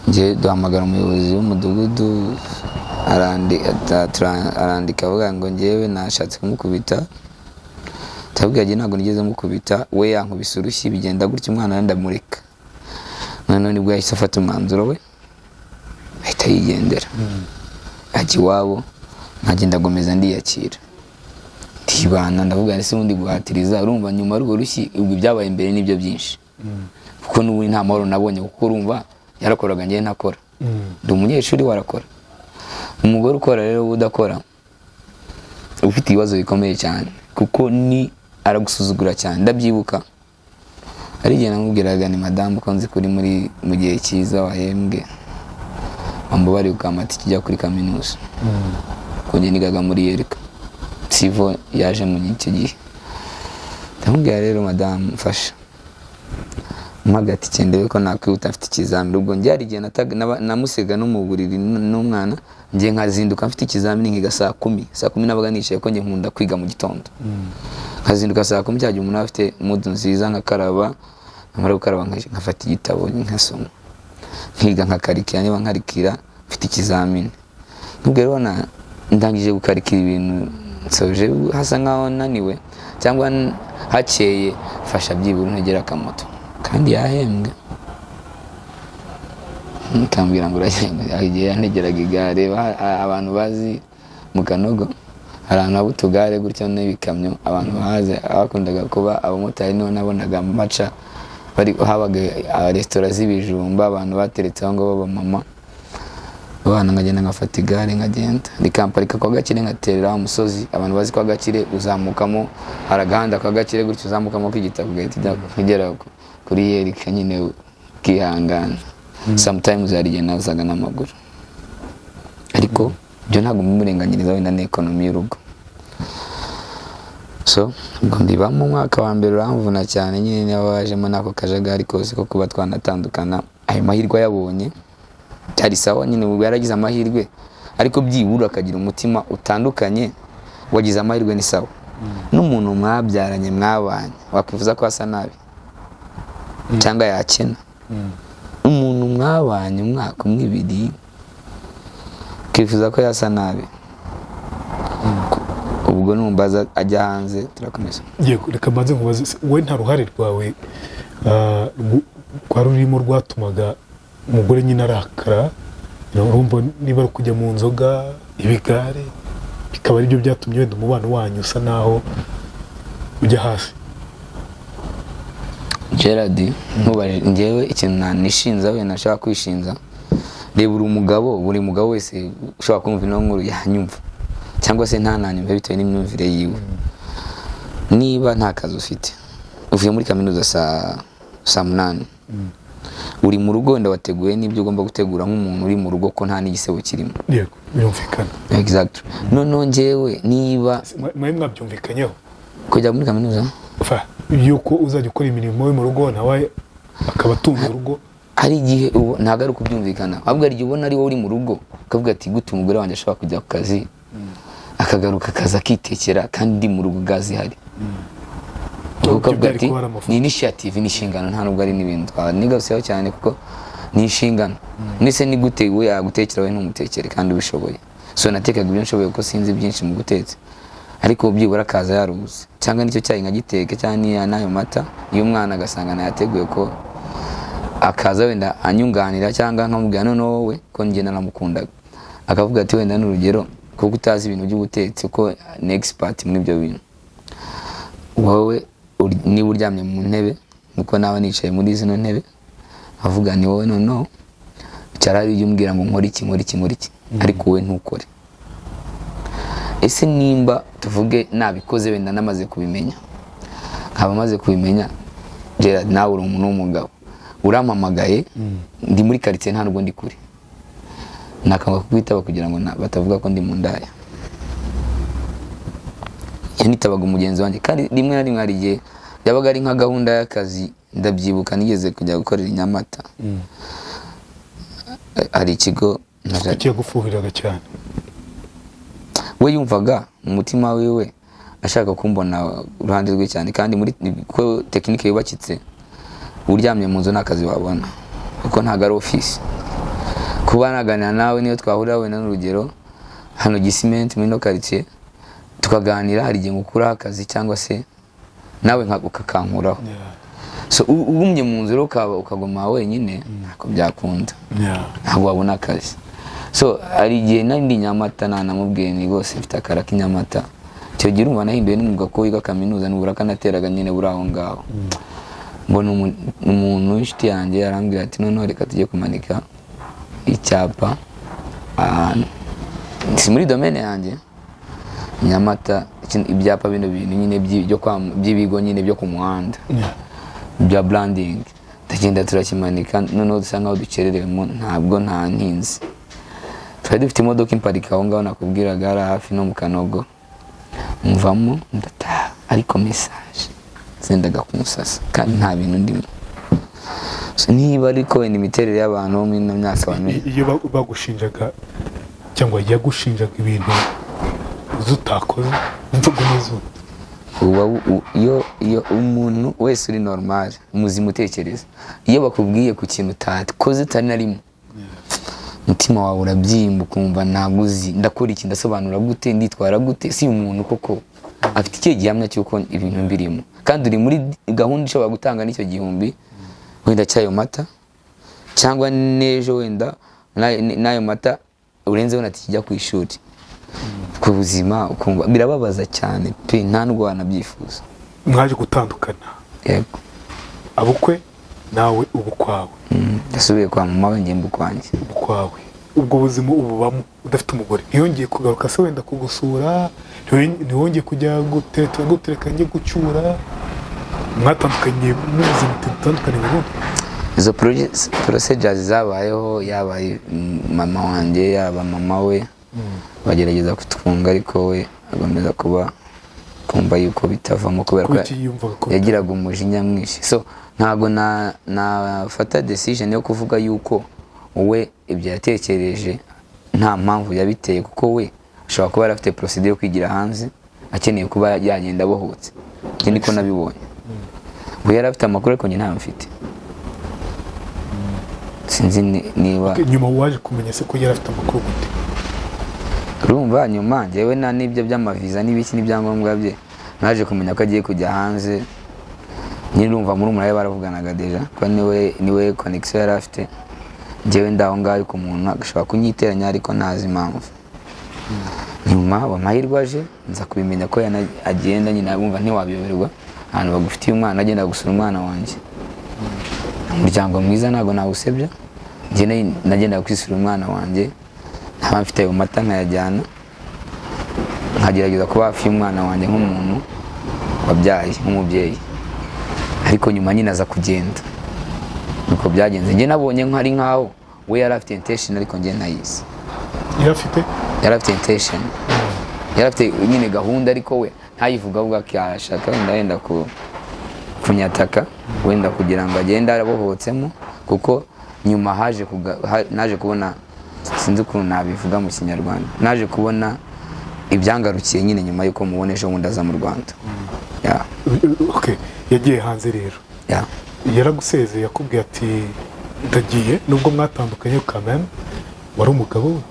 ngiye duhamagara umuyobozi w'umudugudu arandika avuga ngo ngewe nashatse kumukubita tabwiye agiye ntabwo nigeze mukubita we yankubise urushyi bigenda gutya umwana ndamureka none nibwo yahise afata umwanzuro we ahita yigendera ajya iwabo nkagenda agomeza ndiyakira tibana ndavuga ese ubundi guhatiriza urumva nyuma y'urwo rushyi ubwo byabaye imbere n'ibyo byinshi kuko n'ubundi nta mahoro nabonye kuko urumva yarakoraga ngewe ntakora ndi umunyeshuri warakora umugore ukora rero udakora ufite ibibazo bikomeye cyane kuko ni aragusuzugura cyane ndabyibuka ari igihe namubwiraga ni madamu ko nzi kuri mu gihe cyiza wahembwe bari ukamata kijya kuri kaminuza konye nigaga muri Yerika Sivo yaje mu iki gihe ndamubwira rero madamu mfasha mpagati cyendeye ko nakwihuta afite ikizamini ubwo njye ari igihe namusega no mu buriri n'umwana ngiye nkazinduka mfite ikizamini nkiga saa 10 nabaga nicaye ko njye nkunda kwiga mu gitondo nkazinduka saa 10 cyagiye umuntu afite mood nziza nkakaraba namara gukaraba nkafata igitabo nkasoma nkiga nkakarikira niba nkarikira mfite ikizamini nubwo rero ndangije gukarikira ibintu soje hasa nkaho naniwe cyangwa hakeye fasha byibura ntegera akamoto kandi yahembwe nkambwira ngo igihe yantegeraga igare abantu bazi mu Kanogo hari ahantu haba utugare gutyo n'ibikamyo abantu bahaze abakundaga kuba abamotari niho nabonaga maca habaga resitora z'ibijumba abantu bateretseho ngo b'abamama abana nkagenda nkafata igare nkagenda nikamparika kwa Gakire nkaterera umusozi abantu bazi kwa Gakire uzamukamo haragahanda kwa Gakire gutyo uzamukamo k'igitabo gahita kugera kuri Yerika nyine kihangana sometimes hari igihe nazaga n'amaguru ariko byo ntabwo mumurenganyiriza wenda n'ekonomi y'urugo so ngo ndibamo umwaka wa mbere uramvuna cyane nyine n'abajemo nako kajagari kose ko kuba twanatandukana ayo mahirwe yabonye cyari sawa nyine ubwo yaragize amahirwe ariko byibura akagira umutima utandukanye wagize amahirwe ni sawa n'umuntu mwabyaranye mwabanye wakwifuza ko asa nabi cyangwa yakena umuntu mwabanye umwaka umwe ibiri ukifuza ko yasa nabi. Ubwo numbaza ajya hanze turakomeza. Yego, reka mbanze nkubaze, wowe nta ruhare rwawe rwa rurimo rwatumaga umugore nyine arakara, urumva niba ari kujya mu nzoga, ibigare, bikaba aribyo byatumye wenda umubano wanyu usa naho ujya hasi? Gerard, ntubaje njyewe ikintu nishinza we nashaka kwishinza, reba buri mugabo wese ushobora kumva ino nkuru yanyumva cyangwa se ntananyumva bitewe n'imyumvire yiwe. Niba nta kazi ufite, uvuye muri kaminuza saa 8, uri mu rugo wenda wateguye n'ibyo ugomba gutegura nk'umuntu uri mu rugo ko nta n'igisebo kirimo. Yego, birumvikana. Exactly. None njyewe niba mwabyumvikanyeho kujya muri kaminuza yuko uzajya ukora imirimo yo mu rugo nawe akaba atunga urugo, hari igihe ntabwo ari ukubyumvikana, ahubwo hari igihe ubona ari wowe uri mu rugo ukavuga ati gute umugore wanjye ashobora kujya ku kazi akagaruka akaza akitekera kandi ndi mu rugo gazi hari. Ukavuga ati ni initiative, ni inshingano, nta nubwo ari n'ibintu nigaruseho cyane kuko ni inshingano. Nese ni gute we yagutekera we ntumutekere kandi ubishoboye. So natekaga ibyo nshoboye kuko sinzi byinshi mu gutetse, ariko byibura akaza yarubuze, cyangwa nicyo cyayi nkagiteke cyane n'ayo mata, iyo umwana agasanga nayateguye ko akaza wenda anyunganira, cyangwa nkamubwira none wowe ko njye naramukundaga akavuga ati wenda n'urugero kuko utazi ibintu by'ubutetsi ko ni expert muri ibyo bintu, wowe niba uryamye mu ntebe nuko nawe nicaye muri zino ntebe avuga ni wowe no cyarari ujye umbwira ngo nkore iki ariko wowe ntukore. Ese nimba tuvuge nabikoze wenda namaze kubimenya, nkaba maze kubimenya, Gerard nawe uri umuntu w'umugabo urampamagaye ndi muri quartier nta nubwo ndi kure, nakanga kukwitaba kugira ngo batavuga ko ndi mu ndaya. Yanitabaga umugenzi wanjye kandi rimwe na rimwe hari igihe yabaga ari nka gahunda y'akazi. Ndabyibuka nigeze kujya gukorera i Nyamata, hari ikigo kigiye gufuhiraga cyane, we yumvaga mu mutima wiwe ashaka kumbona uruhande rwe cyane, kandi muri ko tekinike yubakitse uryamye mu nzu n'akazi wabona kuko ntago ari office. Kuba naganira nawe niyo twahurira we n'urugero hano Gisimenti muri no quartier tukaganira, hari igihe ngukura akazi cyangwa se nawe ukakankuraho. So ubumye mu nzu ukagoma wenyine nako byakunda, ntabwo wabona akazi. So hari igihe nandi Nyamata namubwiye ni rwose mfite akara k'inyamata, cyo gira umva nahinduye n'umwuga ko yiga kaminuza n'ubura kanateraga nyine buri aho ngaho. Mbona umuntu w'inshuti yanjye yarambwira ati none reka tujye kumanika icyapa si muri domaine yanjye Nyamata, ibyapa bino bintu nyine by'ibigo nyine byo ku muhanda bya branding, tagenda turakimanika. None dusa nkaho dukereremo, ntabwo nta ntinzi. Twari dufite imodoka imparika aho ngaho nakubwiraga ari hafi no mu Kanogo, mvamo ndataha, ariko message zendaga kumusasa kandi nta bintu ndimo. Niba ariko wenda imiterere y'abantu bo muri ino myaka bamenye, iyo bagushinjaga cyangwa yagushinjaga ibintu zutakoze mvugo n'izo, iyo umuntu wese uri normal muzima utekereza, iyo bakubwiye ku kintu utakoze utari na rimwe, mutima wawe urabyimba ukumva naguzi ndakora iki, ndasobanura gute, nditwara gute, si umuntu koko afite ikihe gihamya cy'uko ibintu mbirimo, kandi uri muri gahunda ishobora gutanga n'icyo gihumbi wenda cyayo mata, cyangwa n'ejo wenda n'ayo mata urenzeho natikijya ku ishuri. Ku buzima ukumva birababaza cyane pe, nta ndwana byifuza. Mwaje gutandukana? Yego. Abukwe nawe ubukwawe? Ndasubiye kwa mama we njye mbukwanjye. Ubukwawe ubwo buzima ububamo udafite umugore, ntiyongeye kugaruka se wenda kugusura, ntiyongeye kujya gutereka njye gucyura, mwatandukanye mubuzima butandukanye burundu? Izo procedures zabayeho, yabaye mama wanjye yaba mama we bagerageza kutwunga, ariko we agomeza kuba kumva yuko bitavamo kubera ko yagiraga umujinya mwinshi. So ntago nafata decision yo kuvuga yuko we ibyo yatekereje nta mpamvu yabiteye, kuko we ashobora kuba afite procedure yo kwigira hanze akeneye kuba yagenda bohotse. Njye niko nabibonye. We yari afite amakuru ariko njye nta mfite. Sinzi niba nyuma waje kumenya se ko yari afite amakuru gute? urumva nyuma njyewe na n'ibyo by'amaviza n'ibiki n'ibyangombwa bye naje kumenya ko agiye kujya hanze. Nyine urumva muri umuraye baravuganaga deja ko niwe connection yari afite. Njyewe ndaho ngaho ariko umuntu agashobora kunyiteranya ariko ntazi impamvu. Nyuma amahirwe aje nza kubimenya ko agenda, nyine abumva ntiwabiyoberwa ahantu bagufitiye umwana agenda gusura umwana wanjye. Umuryango mwiza ntago nawusebya. Njye nagenda kwisura umwana wanjye, nkaba mfite ayo mata nkayajyana, nkagerageza kuba hafi y'umwana wanjye nk'umuntu wabyaye, nk'umubyeyi. Ariko nyuma nyine aza kugenda, nuko byagenze. Njye nabonye nk'ari nkaho we yari afite intention ariko njye ntayizi. Yari afite intention, yari afite nyine gahunda ariko we ntayivuga avuga ko yashaka wenda kunyataka wenda kugira ngo agende arabohotsemo, kuko nyuma naje kubona, sinzi ukuntu nabivuga mu Kinyarwanda, naje kubona ibyangarukiye nyine nyuma yuko mubonesha ubundi aza mu Rwanda. Okay, yagiye hanze rero. Yaragusezeye yakubwiye ati ndagiye, nubwo mwatandukanye kameme wari umugabo we,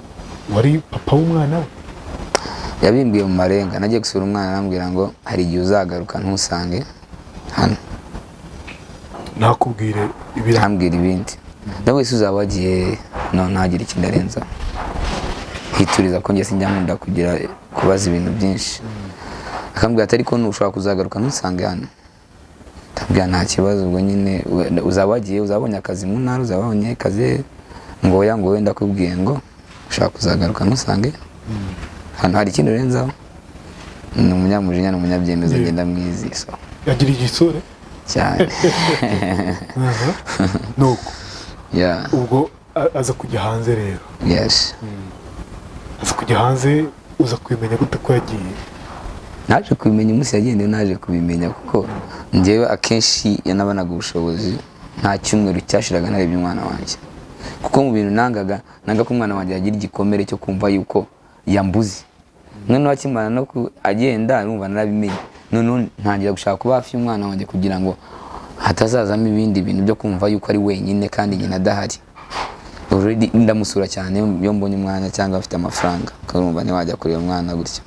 wari papa w'umwana we? Yabimbwiye mu marenga, nagiye gusura umwana arambwira ngo hari igihe uzagaruka ntusange hano. Nakubwire ibindi nawe se uzaba wagiye ntagire ikindi arenza, hituriza ko njye sinjya nkunda kubaza ibintu byinshi. Akambwira ati ariko nushobora kuzagaruka ntusange hano. Ndabwira nta kibazo, ubwo nyine uzaba wagiye, uzabonye akazi mu ntara, uzabonye akazi ngo oya ngo wenda kubwiye ngo ushaka kuzagaruka ntusange hano, hari ikindi urenzaho. Ni umunyamujinya, ni umunyabyemezo, agenda mwizi. Yagira igisore cyane. Nuko ubwo aza kujya hanze rero. Yes. Aza kujya hanze, uza kubimenya gute ko yagiye? Naje kubimenya umunsi yagendeye, naje kubimenya kuko njyewe akenshi yanabanaga ubushobozi, nta cyumweru cyashiraga narebye umwana wanjye, kuko mu bintu nanga ko umwana wanjye yagira igikomere cyo kumva yuko yambuze. None wakimana no agenda urumva narabimenye, none ntangira gushaka kuba hafi y'umwana wanjye kugira ngo hatazazamo ibindi bintu byo kumva yuko ari wenyine kandi nyina adahari. Already ndamusura cyane iyo mbonye umwana cyangwa afite amafaranga, urumva ntiwajya kureba umwana gutyo.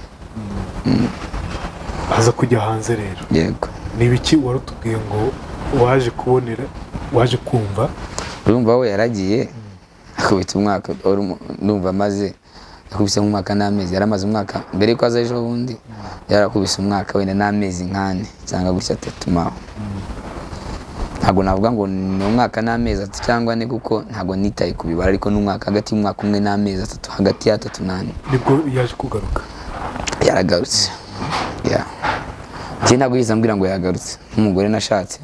Aza kujya hanze rero. Yego. Ni ibiki warutubwiye ngo waje kubonera, waje kumva? Urumva we yaragiye akubita umwaka, ndumva maze akubise umwaka n'amezi, yaramaze umwaka mbere yuko aza ejo bundi, yarakubise umwaka wenda n'amezi nkane cyangwa gutya 3 maho. Ntago navuga ngo ni umwaka n'amezi 3 cyangwa 4 kuko ntago nitaye kubibara, ariko n'umwaka hagati y'umwaka umwe n'amezi 3, hagati ya 3 na 4 nibwo yaje kugaruka. Yaragarutse. Njye ntabwo yizambwira ngo yagarutse nk'umugore nashatse,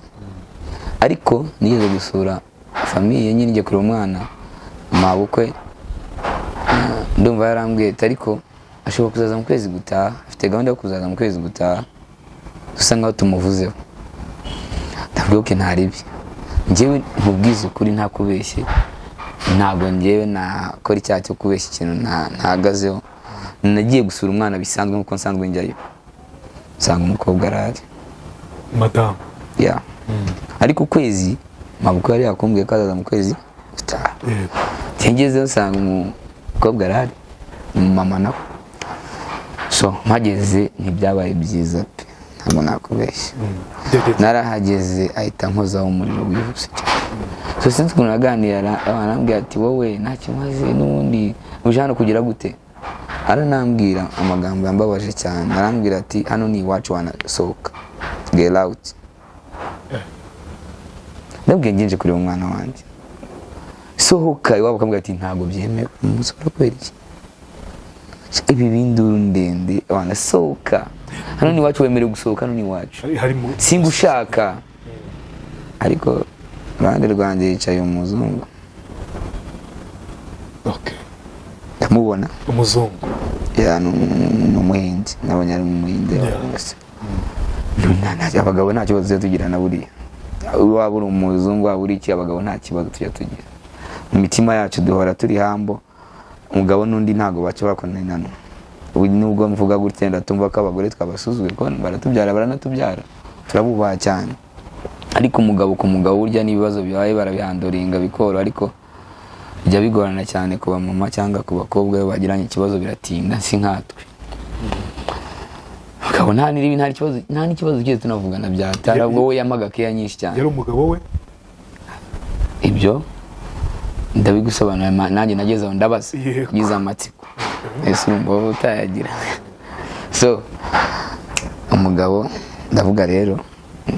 ariko nigeze gusura famiye nyine ngiye kureba umwana mabukwe. Ndumva yarambwiye ariko ashobora kuzaza mu kwezi gutaha, afite gahunda yo kuzaza mu kwezi gutaha, dusa nkaho tumuvuzeho. Ndabwiye ko ntaribi, njyewe nkubwiza ukuri nta kubeshye, ntabwo njyewe nakora icyaha cyo kubeshya ikintu ntahagazeho. Nagiye gusura umwana bisanzwe nkuko nsanzwe njyayo, nsanga umukobwa arahari, madamu. Ariko ukwezi mabukwe yari yakumbwiye ko azaza mu kwezi gutaha. Ngezeyo nsanga umukobwa arahari, mama nawe. So mpageze ntibyabaye byiza pe, ntabwo nakubeshya. Narahageze ahita nkozaho umuriro wihuse cyane. So sinzi ukuntu naganira, arambwira ati wowe nta kimaze n'ubundi uje hano kugira gute? Aranambwira amagambo yambabaje cyane, arambwira ati hano ni iwacu, wanasohoka, get out. Ndabwiye nginje kureba umwana wanjye, sohoka iwabo. Akambwira ati ntabwo byemewe. Umusore kweri iki? Ibi binduru ndende, wanasohoka, hano ni iwacu, wemerewe gusohoka, hano ni iwacu, singushaka. Ariko iruhande rwanjye yicaye umuzungu. Ndamubona umuzungu, ni umuhindi, nabonye ari umuhindi. Abagabo nta kibazo tugira na buriya, waba uri umuzungu waba uri iki, abagabo nta kibazo tujya tugira. Mu mitima yacu duhora turi hambo, umugabo n'undi ntago bashobora kunanirana. Nubwo mvuga gutya ndatumva ko abagore twabasuzuguye, ko baratubyara baranatubyara, turabubaha cyane. Ariko umugabo ku mugabo urya n'ibibazo bibaye barabihandoringa bikoro, ariko bijya bigorana cyane ku bamama cyangwa ku bakobwa iyo bagiranye ikibazo biratinda si nkatwe ukabona nta n'ikibazo cyose tunavugana byatara ubwo we yamaga keya nyinshi cyane. Yari umugabo we ibyo ndabigusobanura nanjye nageze aho ndabaza ngize amatsiko ese urumva wowe utayagira. So umugabo ndavuga rero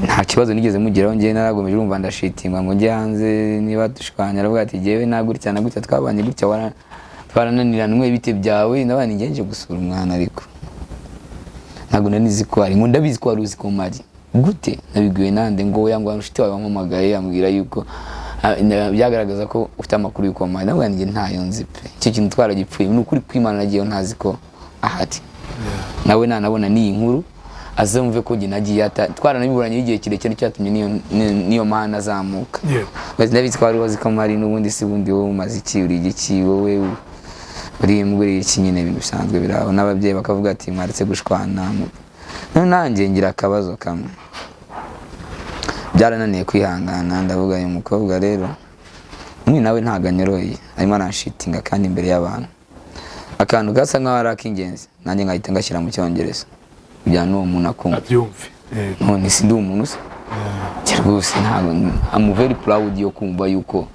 nta kibazo nigeze mugeraho njye naragomeje urumva ndashitingwa ngo njye hanze niba dushwanya aravuga ati jyewe nagutya na gutya twabanye gutya twarananiranwe bite byawe ndabana ngenje gusura umwana ariko ntabwo nanizi ko ari ngo ndabizi ko wari uzi ko mari gute nabigwiye nande ngo yangu inshuti wawe wampamagaye ambwira yuko byagaragaza ko ufite amakuru yuko mari ndabona njye ntayo nzi pe icyo kintu twaragipfuye n'ukuri kwimana nagiye ntazi ko ahati nawe nanabona ni inkuru azumve ko njye nagiye twaranabiburanye igihe kirekire cyatumye niyo mana azamuka. Ndabizi ko wari uzi ko mari n'ubundi si bundi wowe umaze iki uri igiki wowe uri muguri iki nyine ibintu bisanzwe biraho n'ababyeyi bakavuga ati mwaretse gushwana nanjye ngira akabazo kamwe byarananiye kwihangana ndavuga uyu mukobwa rero nawe ntago anyoroye arimo aranshitinga kandi imbere y'abantu akantu gasa nkaho ari ak'ingenzi nanjye nkahita ngashyira mu cyongereza kugira n'uwo muntu akumva abyumve none si ndi umuntu se rwose ntabwo I'm very proud yo kumva yuko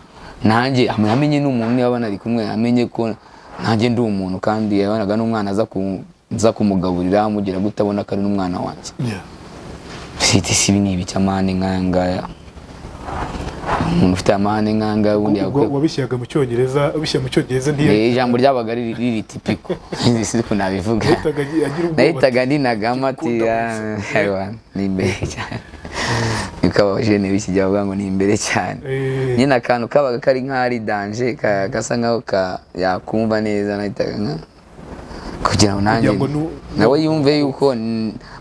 nanjye amenye n'umuntu yabana ari kumwe amenye ko nanjye ndi umuntu kandi yabanaga n'umwana aza kumugaburira amugira gutabona ko ari n'umwana wanjye. Siti sibi ni ibicyamane nkangaya umuntu ufite amahane nkangaya ubundi wabishyaga mu cyongereza ubishya mu cyongereza ntiye ijambo ryabaga riri tipiko siko nabivuga nahitaga ndinagama ati ni imbere cyane ukaba jene bikijya bavuga ngo ni imbere cyane nyine akantu kabaga kari nk'ari danje gasa nkaho yakumva neza nahitaga kugira ngo nanjye nawe yumve yuko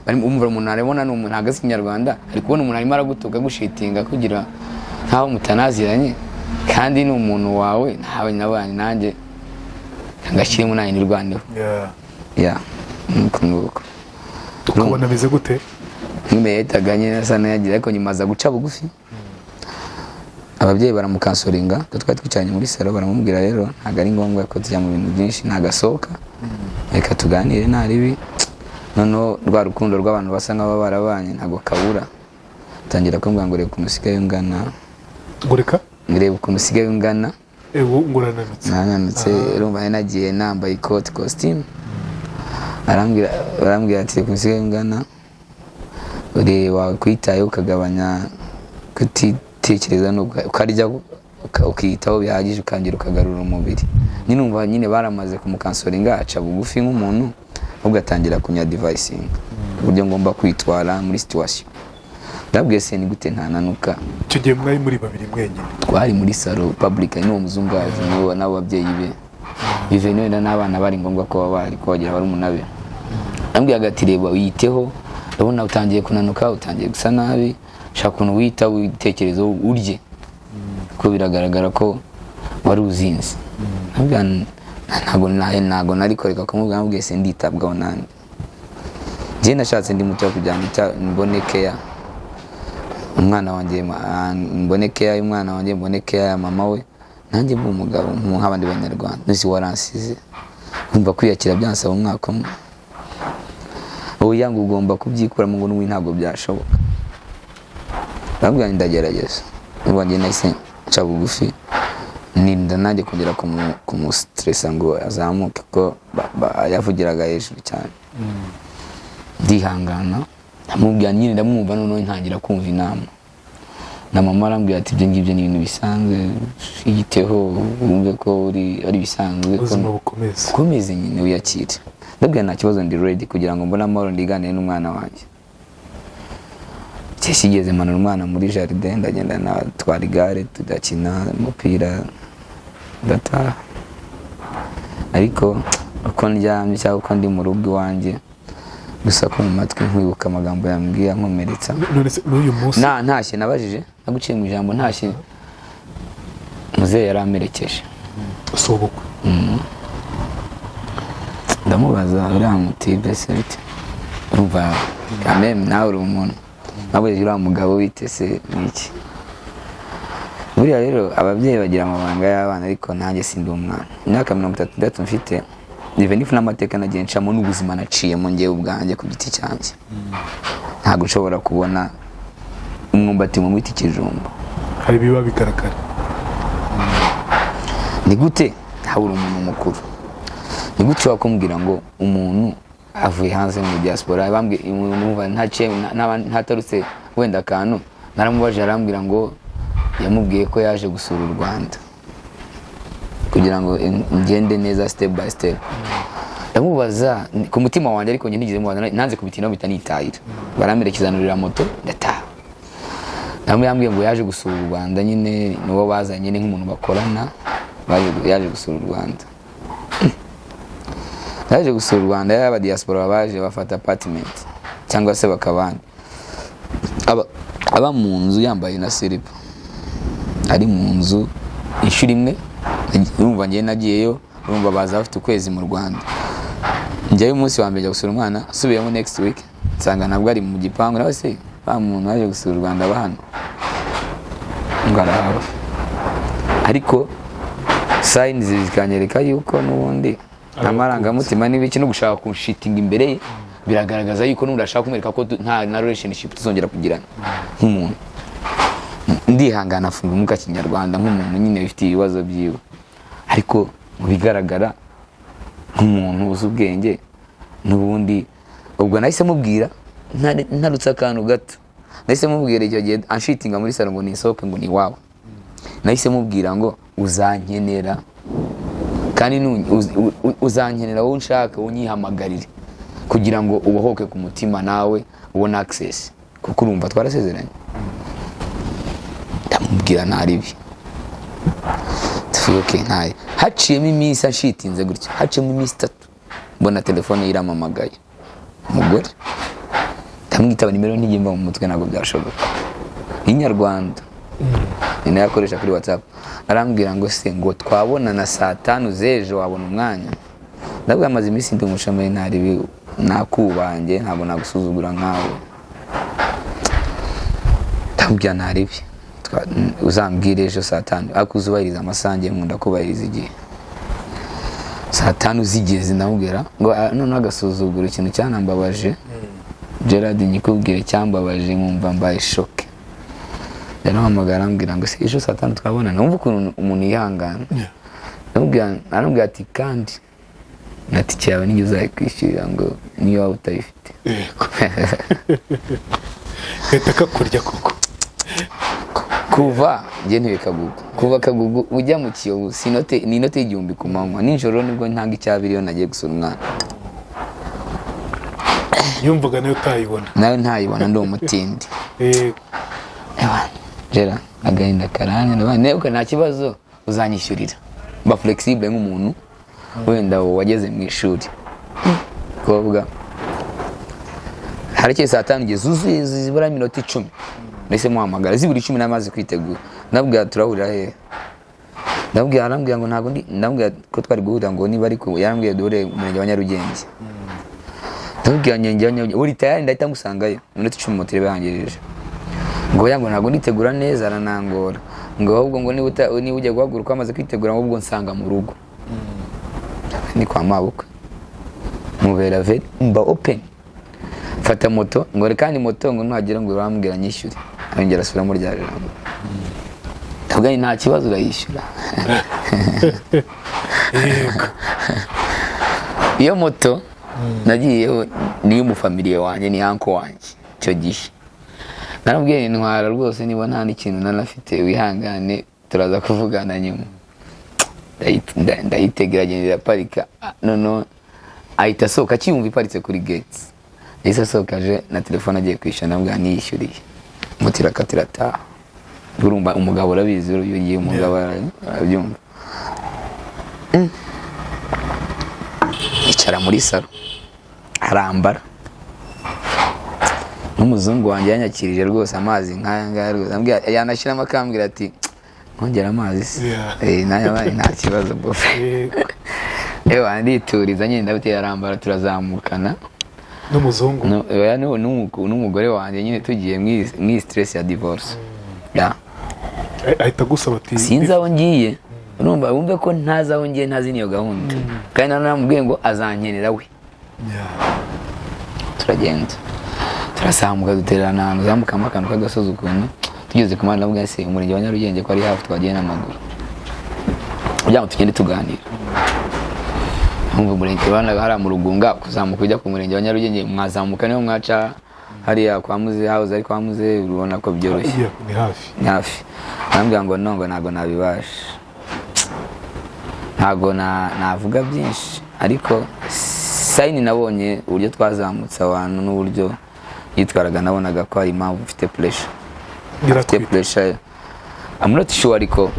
bari umva umuntu arabona n'umuntu hagase Kinyarwanda ari kubona umuntu arimo aragutuka gushitinga kugira nkaho mutanaziranye kandi ni umuntu wawe ntawe nabanye nanjye ngashyiremo nayo ni Rwandeho nuko ukabona beze gute nimeyetaga nyine asa nayagira ariko nyimaza guca bugufi ababyeyi baramukansoringa twari twicaranye muri salo baramubwira rero ntago ari ngombwa ko tujya mu bintu byinshi nagasohoka reka tuganire naribi noneho rwa rukundo rw'abantu basa nk'aba barabanye ntago kabura tangira kumbwira ngo reka umusigaye ungana ngureka ngireba ukuntu usigaye ungana ngurananutse urumva nagiye nambaye ikoti costume arambwira ati reka umusigaye ungana uri wakwitaye ukagabanya kutitekereza ukarya ukiyitaho bihagije ukangira ukagarura umubiri nyine umva nyine baramaze kumukansoringa aca bugufi nk'umuntu ugatangira kunya device uburyo ngomba kwitwara muri situation ndabwiye se ni gute ntananuka icyo gihe mwari muri babiri mwenyine twari muri salo public n'uwo muzungazi n'abo babyeyi be bivenwe n'abana bari ngombwa ko bari kwagira bari umunabe ndabwiye agati reba uyiteho ndabona utangiye kunanuka utangiye gusa nabi shaka ukuntu wita witekerezo urye ko biragaragara ko wari uzinze ntago narikoreka kumubwira mbwiye se nditabwaho nande njye nashatse ndi muto kugira ngo mboneke umwana wanjye mboneke y'umwana wanjye mboneke ya mama we nanjye mbu umugabo nk'abandi banyarwanda nzi waransize kumva kwiyakira byansaba umwaka umwe oya ngo ugomba kubyikuramo ngo n'uwi ntabwo byashoboka ndabwira ndagerageza ubu njye nahise nca bugufi ninda nanjye kongera kumustressa ngo azamuke ko yavugiraga hejuru cyane ndihangana ndamubwira nyine ndamwumva noneho ntangira kumva inama na mama arambwira ati ibyo ngibyo ni ibintu bisanzwe yiteho wumve ko ari bisanzwe ko komeze nyine uyakire ndabwira nta kibazo ndi ready kugira ngo mbone amahoro ndiganire n'umwana wanjye cyashigeze manura umwana muri jardin ndagenda na twara igare tudakina umupira ndataha ariko uko ndyamye cyangwa uko ndi mu rugo iwanjye gusa ko mu matwi nkwibuka amagambo yambwiye nkomeretsa n'uyu munsi ntashye nabajije naguciye mu ijambo ntashye muzehe yaramerekeje sobukwe ndamubaza uriya mutibe se bite urumva kameme nawe uri umuntu nabwo uriya mugabo witese n'iki buriya rero ababyeyi bagira amabanga y'abana ariko nanjye sindi umwana. Imyaka 36 mfite even if n'amateka nagiye ncamo n'ubuzima naciyemo ngewe ubwanjye ku giti cyanjye, ntabwo ushobora kubona umwumbati mu mwita ikijumba. hari biba bigaragara. Ni gute habura umuntu mukuru? Ni gute wakumbwira ngo umuntu avuye hanze mu diaspora bambwe umuntu ntatarutse wenda akantu, naramubaje arambwira ngo yamubwiye ko yaje gusura u Rwanda kugira ngo ngende neza step by step. Ndamubaza ku mutima wanjye ariko njye ntigeze mubaza, nanze kubitina bitanitahira. Baramerekezanurira moto ndataha. Yambwiye ngo yaje gusura u Rwanda, nyine nuwo bazanye nk'umuntu bakorana, yaje gusura u Rwanda. Yaje gusura u Rwanda, yaba diaspora baje bafata apartment cyangwa se bakabana. Aba mu nzu yambaye na silipa, ari mu nzu inshuro imwe. Urumva ngiye nagiyeyo, urumva baza bafite ukwezi mu Rwanda. Njyayo umunsi wa mbere njya gusura umwana, subiyemo next week nsanga nabwo ari mu gipangu. Nawe se ba muntu yaje gusura u Rwanda bahano ngaraba, ariko signs zikanyereka yuko n'ubundi amarangamutima n'ibiki no gushaka kunshitinga imbere ye biragaragaza yuko n'undi ashaka kumwereka ko nta na relationship tuzongera kugirana nk'umuntu. Ndihangana afunga umuka kinyarwanda nk'umuntu nyine bifite ibibazo byiwe, ariko mu bigaragara nk'umuntu uzi ubwenge n'ubundi. Ubwo nahise mubwira ntarutse akantu gato, nahise mubwira icyo gihe anshitinga muri salo ngo nisohoke ngo ni wawe. Nahise mubwira ngo uzankenera kandi uzankenera wowe unshaka unyihamagarire kugira ngo ubohoke ku mutima nawe ubone access, kuko urumva twarasezeranye. Ndamubwira ntaribi tuvuke ntaye. Haciyemo iminsi anshitinze gutyo, haciyemo iminsi 3 mbona telefone iramamagaye umugore. Ndamwitaba nimero ntigimba mu mutwe, ntabwo byashoboka. Inyarwanda ni yakoresha kuri WhatsApp. Arambwira ngo se ngo twabonana saa 5 z'ejo wabona umwanya. Ndabwo amaze iminsi ndi umushomeri ntaribi nakubanje, ntabwo nagusuzugura nkawe. Ndamubwira ntaribi uzambwire ejo saa 5 akuzubahiriza amasange nkunda kubahiriza igihe. Saa 5 zigeze ndamubwira ngo none agasuzugura ikintu cyanambabaje. Gerard nyikubwire cyambabaje nkumva mbaye shock. Yarahamagara ambwira ngo se ejo saa 5 twabona. Numva ukuntu umuntu yihangana. Ndamubwira ati kandi nati cyawe ninjye uzayikwishyurira ngo niyo waba utayifite. Leta kakurya koko. Kuva ngiye ntibikagugu, kuva kagugu ujya mu Kiyovu sinote ni inote y'igihumbi ku manywa. Nijoro nibwo ntanga icyabiri yo nagiye gusura umwana. Yumvaga nayo utayibona. Nayo ntayibona ndi umutindi. Jera agahinda karane nabane nta kibazo uzanyishyurira. Mba flexible nk'umuntu wenda wageze mu ishuri. Kovuga harike saa 5 gezuzuye zibura minota 10. Nese muhamagara ziburi 10 namaze kwitegura. Nabwo turahurira he. Nabwo arambwira ngo ntago ndambwira ko twari guhura ngo niba ariko yarambwiye dore umurenge wa Nyarugenge. Nabwo nyenge uri tayari ndahita ngusangayo minota 10 motere bahangirije. Ngo yango ntago nitegura neza aranangora. Ngo ahubwo ngo niba ujya guhaguruka amaze kwitegura ngo ubwo nsanga mu rugo. Ni kwa mabukwe. Mubera ve mba open. Fata moto ngo rekani moto ngo ntagera ngo bambwira nyishyure. Arongera asubira muri rya jambo. Tabwo nta kibazo urayishyura. Iyo moto nagiyeho ni umufamiliye wanjye, ni uncle wanjye cyo gihe. Narabwiye ntwara rwose niba nta n'ikintu nanafite wihangane turaza kuvugana nyuma. Ndayitegera agenda parika none ahita asohoka akiyumva iparitse kuri gate. Yahise asohokaje na telefone agiye kwishyura nabwo niyishyuriye. Mutira katirata. Urumva umugabo urabizi ugiye umugabo arabyumva. Icara muri salo arambara. N'umuzungu wanjye yanyakirije rwose amazi nkaya ngaya rwose. Ambwira yanashira amakambwira ati nkongera amazi se. Nayo nta kibazo bofe. Ndituriza nyine ndabite arambara turazamukana. N'umuzungu n'umugore wanjye nyine tugiye mu stress ya divorce. ahita gusaba ati sinzi aho ngiye, urumva wumve ko ntazi aho ngiye, ntazi niyo gahunda, kandi namubwiye ngo azankenera we. Turagenda turasambuka duterana ahantu zambukamo akantu k'agasozi ukuntu, tugeze ku muhanda bwa se umurenge wa Nyarugenge ko ari hafi, twagiye n'amaguru kugira ngo tugende tuganira. Umva umurenge bana hari mu Rugunga, kuzamuka ujya ku murenge wa Nyarugenge mwazamuka niyo mwaca hariya kwa Muze house, ari kwa Muze urabona ko byoroshye, ni hafi. Nambwira ngo nongo ntago nabibasha, ntago navuga byinshi, ariko sayini nabonye uburyo twazamutse abantu n'uburyo yitwaraga, nabonaga ko hari impamvu ufite pressure. Afite pressure, I'm not sure ariko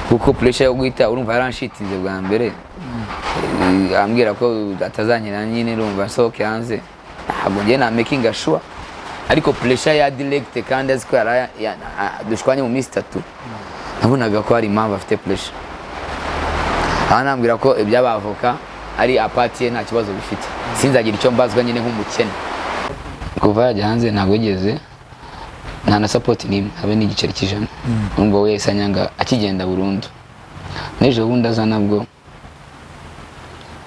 kuko pressure yo guhita urumva yaranshitinze bwa mbere, ambwira ko atazanyira nyine, urumva soke hanze, ntabwo ngiye na making sure, ariko pressure ya direct kandi aziko dushwanye mu minsi 3, nabonaga ko hari impamvu afite pressure. Anambwira ko iby'abavoka ari apatiye nta kibazo bifite, sinzagira icyo mbazwa nyine nk'umukene. Kuva yajya hanze ntabwo yigeze nta na support nimwe habe n'igiceri cy'ijana, urumva we Sanyanga akigenda burundu. N'ejo bundi aza nabwo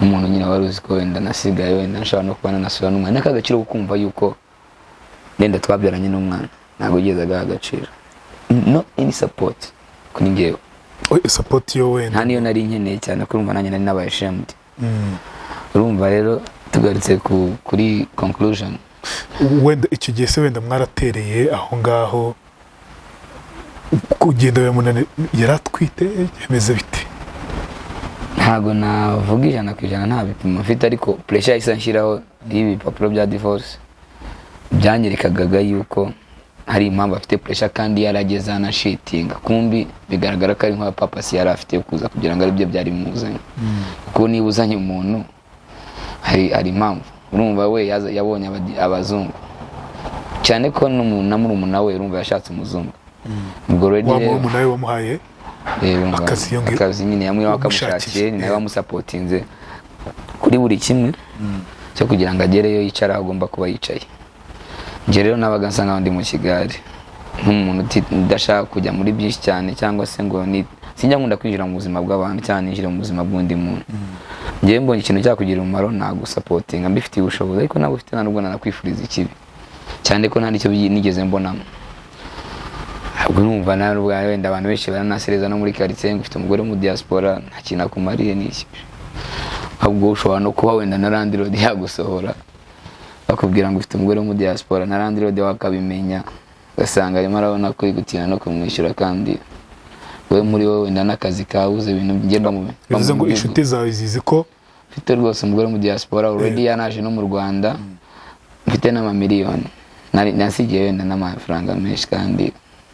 umuntu nyine wari uzi ko wenda nasigaye, wenda nshobora no kubana nasura n'umwana, n'akagaciro ko kumva yuko nenda twabyaranye n'umwana, ntabwo yigeze agaciro. No any support kuri ngewe, support yo wenda nta niyo nari nkeneye cyane, kurumva nanjye nari nabaye ashamed. Urumva rero tugarutse kuri conclusion, wenda icyo gihe se wenda mwaratereye aho ngaho kugenda yamunane yaratwite yemeze bite? Ntago navuga 100% nta bipimo mfite, ariko pressure isa nshiraho y'ibipapuro bya divorce byanyerekaga yuko hari impamvu afite pressure, kandi yarageze anashitinga, kumbi bigaragara ko ari nka papa si yari afite kuza kugira ngo ari byo byari muzanye. Kuko niba uzanye umuntu hari impamvu, urumva we yabonye abazungu cyane ko n'umuntu na murumuna we urumva yashatse umuzungu. Ubwo rero umuntu nawe wamuhaye akazi nyine yamwe wakamushakiye, ni nawe wamusapotinze kuri buri kimwe cyo kugira ngo agereyo yicara agomba kuba yicaye. Nje rero nabaga nsa nkaho ndi mu Kigali nk'umuntu udashaka kujya muri byinshi cyane, cyangwa se ngo sinjya nkunda kwinjira mu buzima bw'abantu cyane ninjira mu buzima bw'undi muntu. Ngiye mbonye ikintu cyakugira umumaro nagusapotinga mbifitiye ubushobozi, ariko ntabwo ufite nubwo nakwifuriza ikibi cyane ko nta nicyo nigeze mbonamo. Ubwo numva nawe wenda abantu benshi baranasereza no muri quartier ngo ufite umugore mu diaspora nta kintu akumariye n'iki, ahubwo ushobora no kuba wenda na landlord yagusohora bakubwira ngo ufite umugore mu diaspora, na landlord wakabimenya ugasanga arimo arabona ko igutina no kumwishyura, kandi we muri wowe wenda n'akazi kabuze ibintu ngenda mu bivuze ngo inshuti zawe zizi ko mfite rwose umugore mu diaspora already yanaje no mu Rwanda, mfite n'amamiliyoni nasigiye wenda n'amafaranga menshi, kandi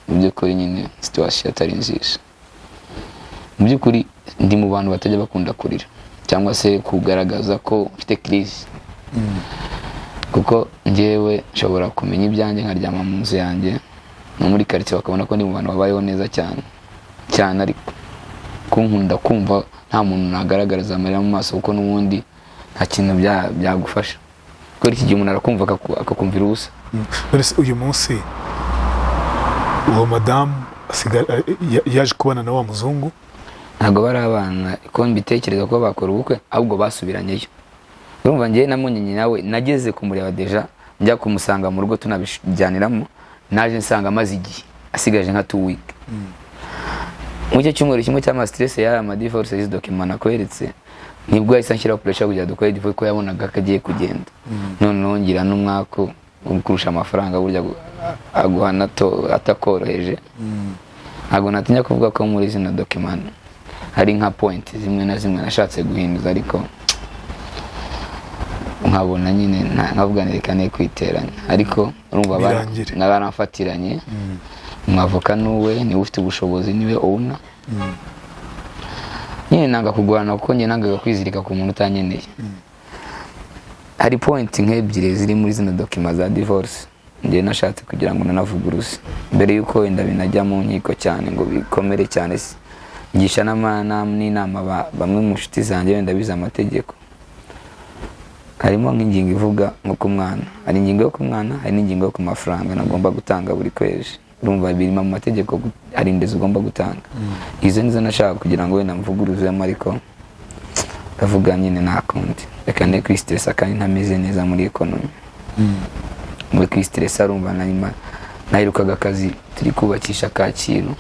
mu by'ukuri nyine situation atari nziza. Mu by'ukuri ndi mu bantu batajya bakunda kurira cyangwa se kugaragaza ko mfite crise, kuko njyewe nshobora kumenya ibyanjye nkaryama mu nzu yanjye no muri quartier bakabona ko ndi mu bantu babayeho neza cyane, ariko kunkunda kumva nta muntu nagaragariza amarira mu maso, kuko n'ubundi nta kintu byagufasha. Kuko iki gihe umuntu arakumva akakumvira ubusa. Uyu munsi uwo madamu yaje kubana na wa muzungu? Ntabwo bari abana, ko mbitekereza ko bakora ubukwe ahubwo basubiranyeyo. Urumva njye namunyenye nawe nageze kumureba deja, njya kumusanga mu rugo tunabijyaniramo, naje nsanga amaze igihe asigaje nka 2 week. Mu cyo cyumweru kimwe cy'ama stress ya ama divorce is document nakweretse, nibwo yahise anshyiraho pressure kugira dukore divorce, ko yabonaga akagiye kugenda. None nongira n'umwako kurusha amafaranga burya aguhana atakoroheje. Ntabwo natinya kuvuga ko muri zino document hari nka point zimwe na zimwe nashatse guhinduza, ariko nkabona nyine nkavuga nerekane kwiteranya, ariko urumva nabaramfatiranye. Umwavoka nuwe niwe ufite ubushobozi, niwe owner. Nyine nanga kugwana kuko njye nangaga kwizirika ku muntu utanyeneye. Hari point nk'ebyiri ziri muri zino document za divorce njye nashatse kugira ngo nanavuguruze mbere yuko wenda binajya mu nkiko cyane ngo bikomere cyane. Ngisha n'inama bamwe mu nshuti zanjye wenda biza amategeko. Harimo nk'ingingo ivuga nko ku mwana, hari ingingo yo ku mwana, hari n'ingingo yo ku mafaranga nagomba gutanga buri kwezi. Urumva birimo mu mategeko hari indezi ugomba gutanga. Izo nizo nashaka kugira ngo wenda mvuguruzemo, ariko ndavuga nyine nta kundi, reka ndi kuri stress kandi ntameze neza muri economy. Muri kuri stress arumva nahirukaga akazi turi kubakisha Kacyiru,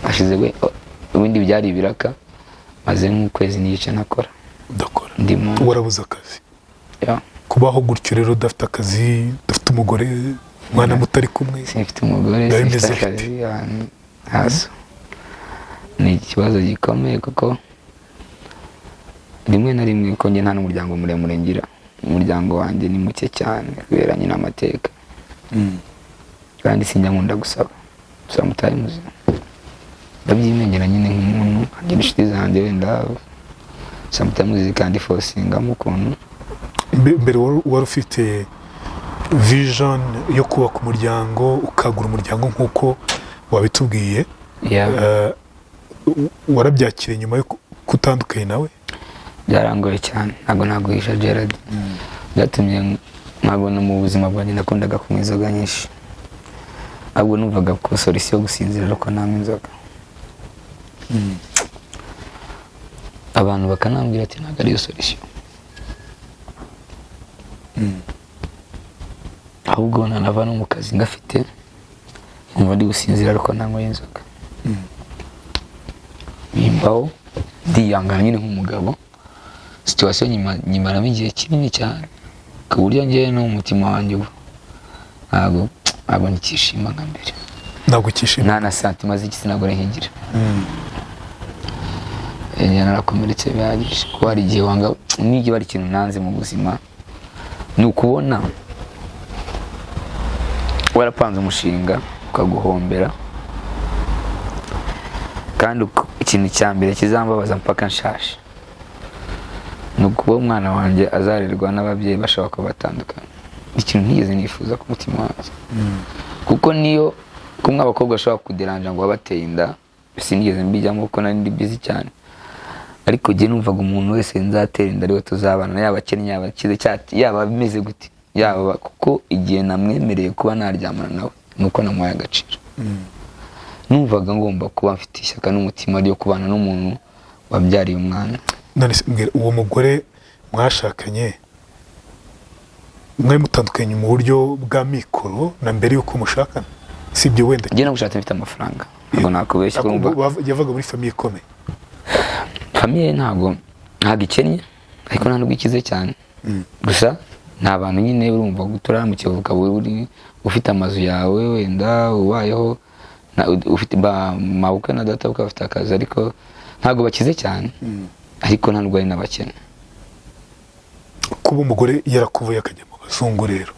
hashize we ibindi byari ibiraka, maze nk'ukwezi n'igice nakora ndimo. Warabuze akazi? Kubaho gutyo rero udafite akazi, udafite umugore, mwana mutari kumwe? Sinfite umugore, sinfite akazi, hasi ni ikibazo gikomeye, kuko rimwe na rimwe ko njye nta n'umuryango muremure ngira. Umuryango wanjye ni muke cyane kubera nyine amateka, kandi sinjya nkunda gusaba mutaye muzima, ndabyimengera nyine nk'umuntu agira inshuti zanjye wenda samutamuzi kandi forcingamo ukuntu. Mbere wari ufite vision yo kubaka umuryango, ukagura umuryango nk'uko wabitubwiye, warabyakiriye nyuma yo kutandukanye nawe? Byarangoye cyane, ntabwo naguhisha Gerard. Byatumye nkabona mu buzima bwanjye nakundaga kunywa inzoga nyinshi, ahubwo numvaga ko solution yo gusinzira ariko nanywa inzoga. Abantu bakanambwira ati ntabwo ariyo solution, ahubwo nanava no mu kazi ngafite nkumva ndi gusinzira ariko nanywa inzoga. Bimbaho ndiyangana nyine nk'umugabo, situation nyimaramo igihe kinini cyane, ku buryo njyewe no mu mutima wanjye ntabwo nikishima nka mbere. Ntabwo ukishima? Nta na santima z'igitsina gore nkigira. Narakomeretse bihagije, kuko hari igihe wanga, n'igihe bari ikintu nanze mu buzima, ni ukubona warapanze umushinga ukaguhombera, kandi ikintu cya mbere kizambabaza mpaka nshaje ni ukuba umwana wanjye azarerwa n'ababyeyi bashobora kuba batandukanye. Ikintu ntigeze nifuza ku mutima wanjye, kuko niyo kumwe abakobwa bashobora kuderanja ngo babateye inda, sinigeze mbijyamo kuko nari ndi busy cyane, ariko jye numvaga umuntu wese nzatera inda ariwe tuzabana, yaba akennye yaba akize yaba ameze gute, yaba, kuko igihe namwemereye kuba naryamana nawe nuko namuhaye agaciro. Numvaga ngomba kuba mfite ishyaka n'umutima ryo kubana n'umuntu wabyariye umwana. None uwo mugore mwashakanye mwari mutandukanye mu buryo bwa mikoro na mbere yuko mushakana? Sibyo wenda njye nagushatse mfite amafaranga, ntabwo nakubeshya ko yavaga muri famille ikomeye. Famille ntabwo ikennye, ariko ntabwo ikize cyane. Gusa nta bantu nyine urumva gutura mu Kiyovu ukaba ufite amazu yawe wenda ubayeho, ufite mabukwe na data ukaba ufite akazi, ariko ntabwo bakize cyane, ariko ntabwo ari n'abakene. Kuba umugore yarakuvuye akajya mu bazungu rero,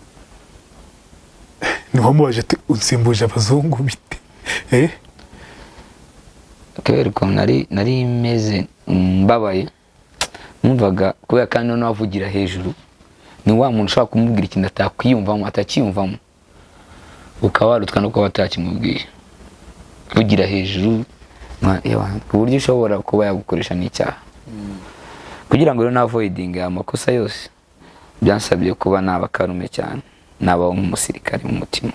ntiwamubaje ati unsimbuje abazungu bite? Kubera ukuntu nari meze mbabaye, numvaga kubera kandi noneho avugira hejuru, ni wa muntu ushobora kumubwira ikintu atakwiyumvamo, atakiyumvamo, ukaba warutwa no kuba atakimubwiye. Kugira hejuru ku buryo ushobora kuba yagukoresha n'icyaha. Kugira ngo rero navoiding amakosa yose, byansabye kuba nabakarume cyane, nabaho nk'umusirikare mu mutima,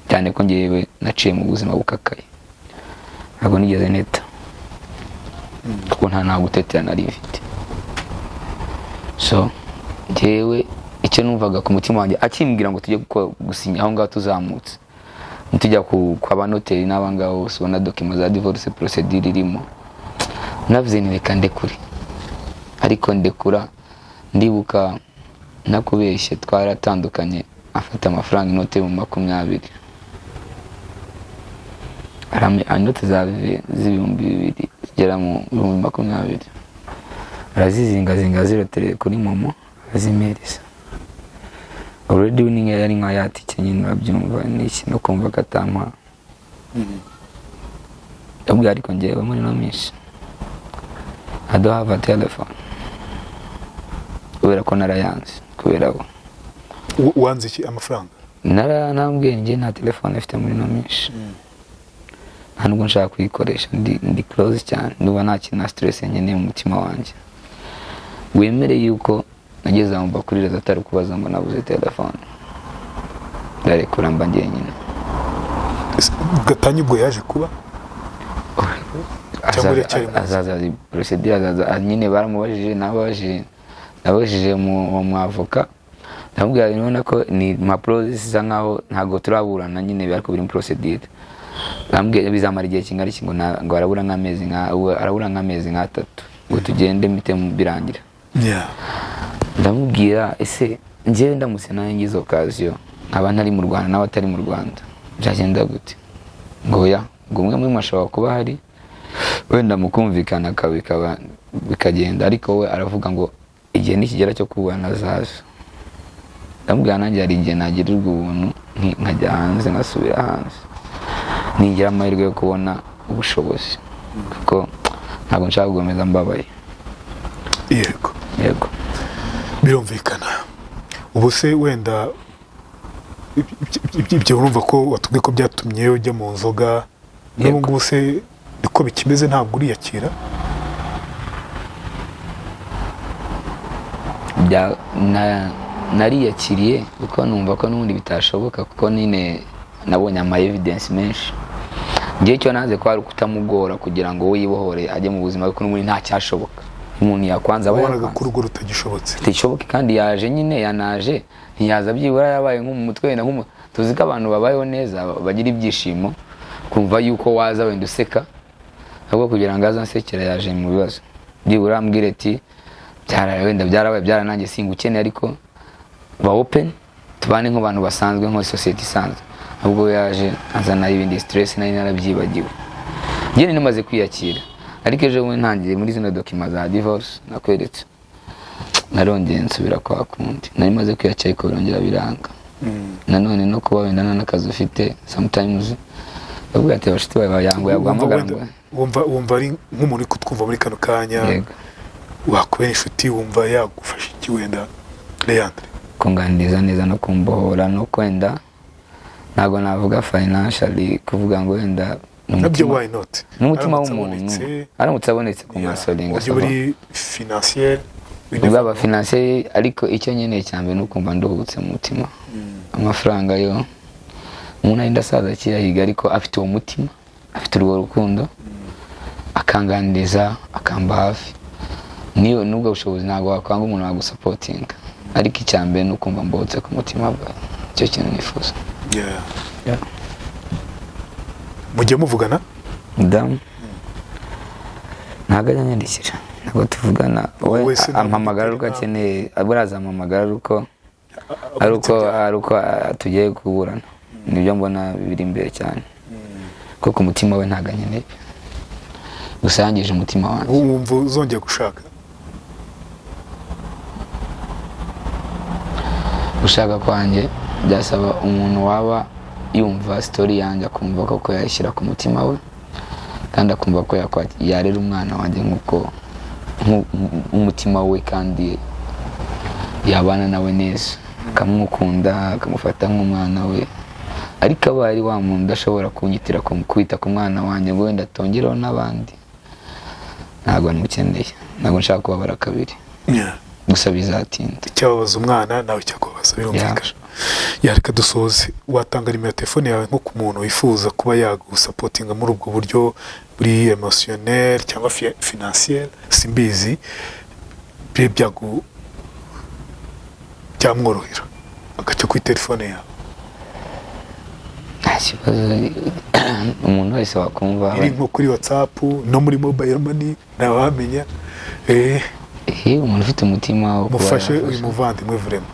cyane ko ngewe naciye mu buzima bukakaye, ntabwo nigeze neta, kuko nta gutetera nari mfite. So ngewe icyo numvaga ku mutima wanjye akimbwira ngo tujye gusinya aho ngaho tuzamutse, ntujya kwa banoteri n'abangabo bose ubona document za divorce procedure irimo, navuze ni reka ndekure. Ariko ndekura, ndibuka nakubeshye twaratandukanye, afata amafaranga inote mu 20, inote z'ibihumbi 2,000 zigera mu 20, arazizingazinga zirotere kuri momo azimereza. Already winning yari nka yatike nyine urabyumva n'iki no kumva katampa. Ndabwira ariko ngewe muri no minsi I don't have a telephone, kubera ko narayanze, kubera ko wanze iki amafaranga. Nambwiye nge nta telefone afite muri no minsi, nta nubwo nshaka kuyikoresha, ndi close cyane, nduba nta kintu na stress nkeneye mu mutima wanjye. Wemere yuko nageze aho mba kuri atari kubaza ngo nabuze telefone, ndarekura mba njyenyine. gatanya ubwo yaje kuba azaza procedure azaza nyine baramubajije nabajije mu avoka ndamubwira none ko ni impapuro zisa nkaho ntago turaburana nyine ariko biri mu procedure ndamubwira bizamara igihe kingana iki ngo arabura nk'amezi nk'atatu ngo tugende mite mu birangira ndamubwira ese njyewe ndamutse nawe ngize occasion nkaba ntari mu Rwanda nawe atari mu Rwanda byagenda gute ngo ya ngo umwe muri mashobora kuba hari wenda mukumvikana bikagenda ariko we aravuga ngo igihe nikigera cyo kubana azaza ndamubwira nanjye hari igihe nagirirwa ubuntu nkajya hanze nkasubira hanze ningira amahirwe yo kubona ubushobozi kuko ntabwo nshaka gukomeza mbabaye. Yego birumvikana. Ubu se wenda ibyo urumva ko watubwiye ko byatumye ujya mu nzoga n'ubu ngubu se niko bikimeze ntabwo uriyakira? nariyakiriye kuko numva ko n'ubundi bitashoboka kuko nine nabonye ama evidence menshi. Ngiye cyo naze ko ari kutamugora kugira ngo wibohore ajye mu buzima kuko n'ubundi nta cyashoboka. Umuntu yakwanza abona kurugo rutagishobotse. Tishoboke kandi yaje nyine yanaje ntiyaza byibura yabaye nko mu mutwe na nko tuzi ko abantu babayeho neza bagira ibyishimo kumva yuko waza wenda useka ahubwo kugira ngo azansekera yaje mu bibazo. Byibura ambwire ati byaraye wenda byarabaye byaranange singukeneye ariko ba open tubane nk'abantu basanzwe nko society isanzwe. Ahubwo yaje azana ibindi stress nari narabyibagiwe. Njye namaze kwiyakira ariko ejo bundi ntangiye muri zino document za divorce nakweretse narongeye nsubira kwa kundi nari maze kwiyakira ko rongera biranga. Nanone no kuba wenda n'akazi ufite sometimes ubwo ati bashiti bawe yango yagwamagara wumva ari nk'umuntu kutwumva muri kano kanya wakubera inshuti wumva yagufasha iki wenda Leandre kunganiriza neza no kumbohora no kwenda ntago navuga financially kuvuga ngo wenda n'umutima w'umuntu aramutse abonetse ku masolinga muri financier ubwo financier ariko icyo nyene cyambe no kumva nduhutse mu mutima. Amafaranga yo umuntu ainda saza kiyahiga ariko afite uwo mutima afite urwo rukundo akanganiriza akamba hafi niyo nubwo bushobozi ntago wakwanga umuntu wagusupportinga ariko icyambe no kumva mbotse ku mutima bwa cyo kintu nifuza. Mujye muvugana Madam ntago yanyandikira ntabwo tuvugana we ampamagara uko akeneye aburaza ampamagara uko tugiye kuburana nibyo mbona biri imbere cyane ko ku mutima we ntago nkeneye gusa yangije umutima wanjye. Wumva uzongera gushaka kwanjye byasaba umuntu waba yumva story yanjye akumva ko yashyira ku mutima we kandi akumva ko yarera umwana wanjye nk'uko umutima we kandi yabana nawe neza akamukunda akamufata nk'umwana we ariko aba ari wa muntu udashobora kunyitira kwita ku mwana wanjye ngo wenda atongeraho n'abandi ntabwo nmukeneye ntabwo nshaka kubabara kabiri gusa bizatinda. Icyababaza umwana nawe cyakubabaza birumvikana. Yareka dusoze watanga nimero ya telefone yawe nko ku muntu wifuza kuba yagusupportinga muri ubwo buryo buri emotionnel cyangwa financier simbizi byamworohera agace ku telefone yawe. Umuntu wese wakumva iri nko kuri WhatsApp no muri mobile money nawamenya umuntu ufite umutima wo mufashe uyu muvandimwe vraiment.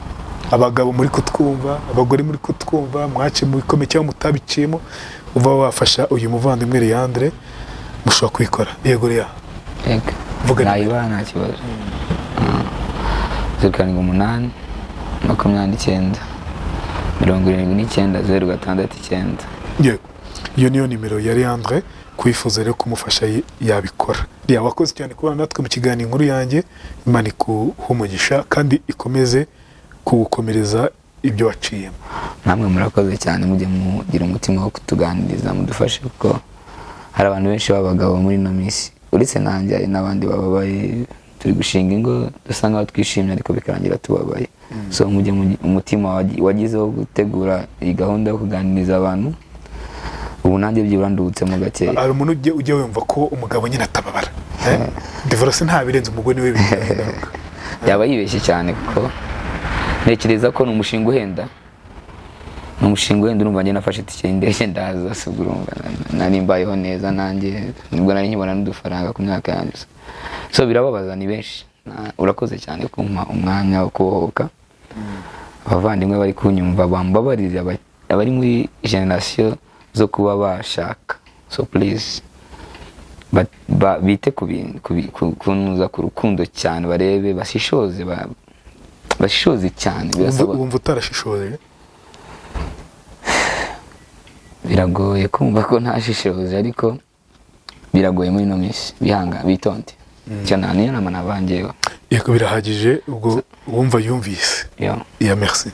Abagabo muri kutwumva abagore muri kutwumva mwace mu bikomeye cyangwa mutabiciyemo uva wafasha uyu muvandimwe Leandre mushobora kwikora. Yego Lea vuga nayiba nta kibazo 08 29 79 069. Yego iyo niyo nimero ya Leandre kwifuza rero kumufasha yabikora. Wakoze cyane kubana natwe mu kiganiro inkuru yanjye. Imana ikuhumugisha kandi ikomeze kugukomereza ibyo waciyemo. Namwe murakoze cyane mujye mugira umutima wo kutuganiriza mudufashe kuko hari abantu benshi b'abagabo muri no minsi uretse nanjye n'abandi bababaye turi gushinga ingo dusanga twishimye ariko bikarangira tubabaye. So mujye umutima wagize wo gutegura iyi gahunda yo kuganiriza abantu ubu ubu nanjye byibura nduhutsemo gakeya. hari umuntu ujya wumva ko umugabo nyine atababara divorce nta birenze umugore niwe bigaruka. Yaba yibeshye cyane kuko ntekereza ko ni umushinga uhenda. Ni umushinga uhenda, urumva njye nafashe itike y'indege ndaza, si urumva nari mbayeho neza nanjye nibwo nari nkibona n'udufaranga ku myaka yanjye. So birababaza, ni benshi. Urakoze cyane kumpa umwanya wo kubohoka. Abavandimwe bari kunyumva bambabarira, abari muri generation zo kuba bashaka. So please bite kunuza ku rukundo cyane, barebe bashishoze cyane. Wumva utarashishoze? Biragoye kumva ko ntashishoze, ariko biragoye muri no minsi. Bihanga bitonde cyane, niyo nama nabangewe. Yego birahagije ubwo wumva yumvise. Yeah, merci.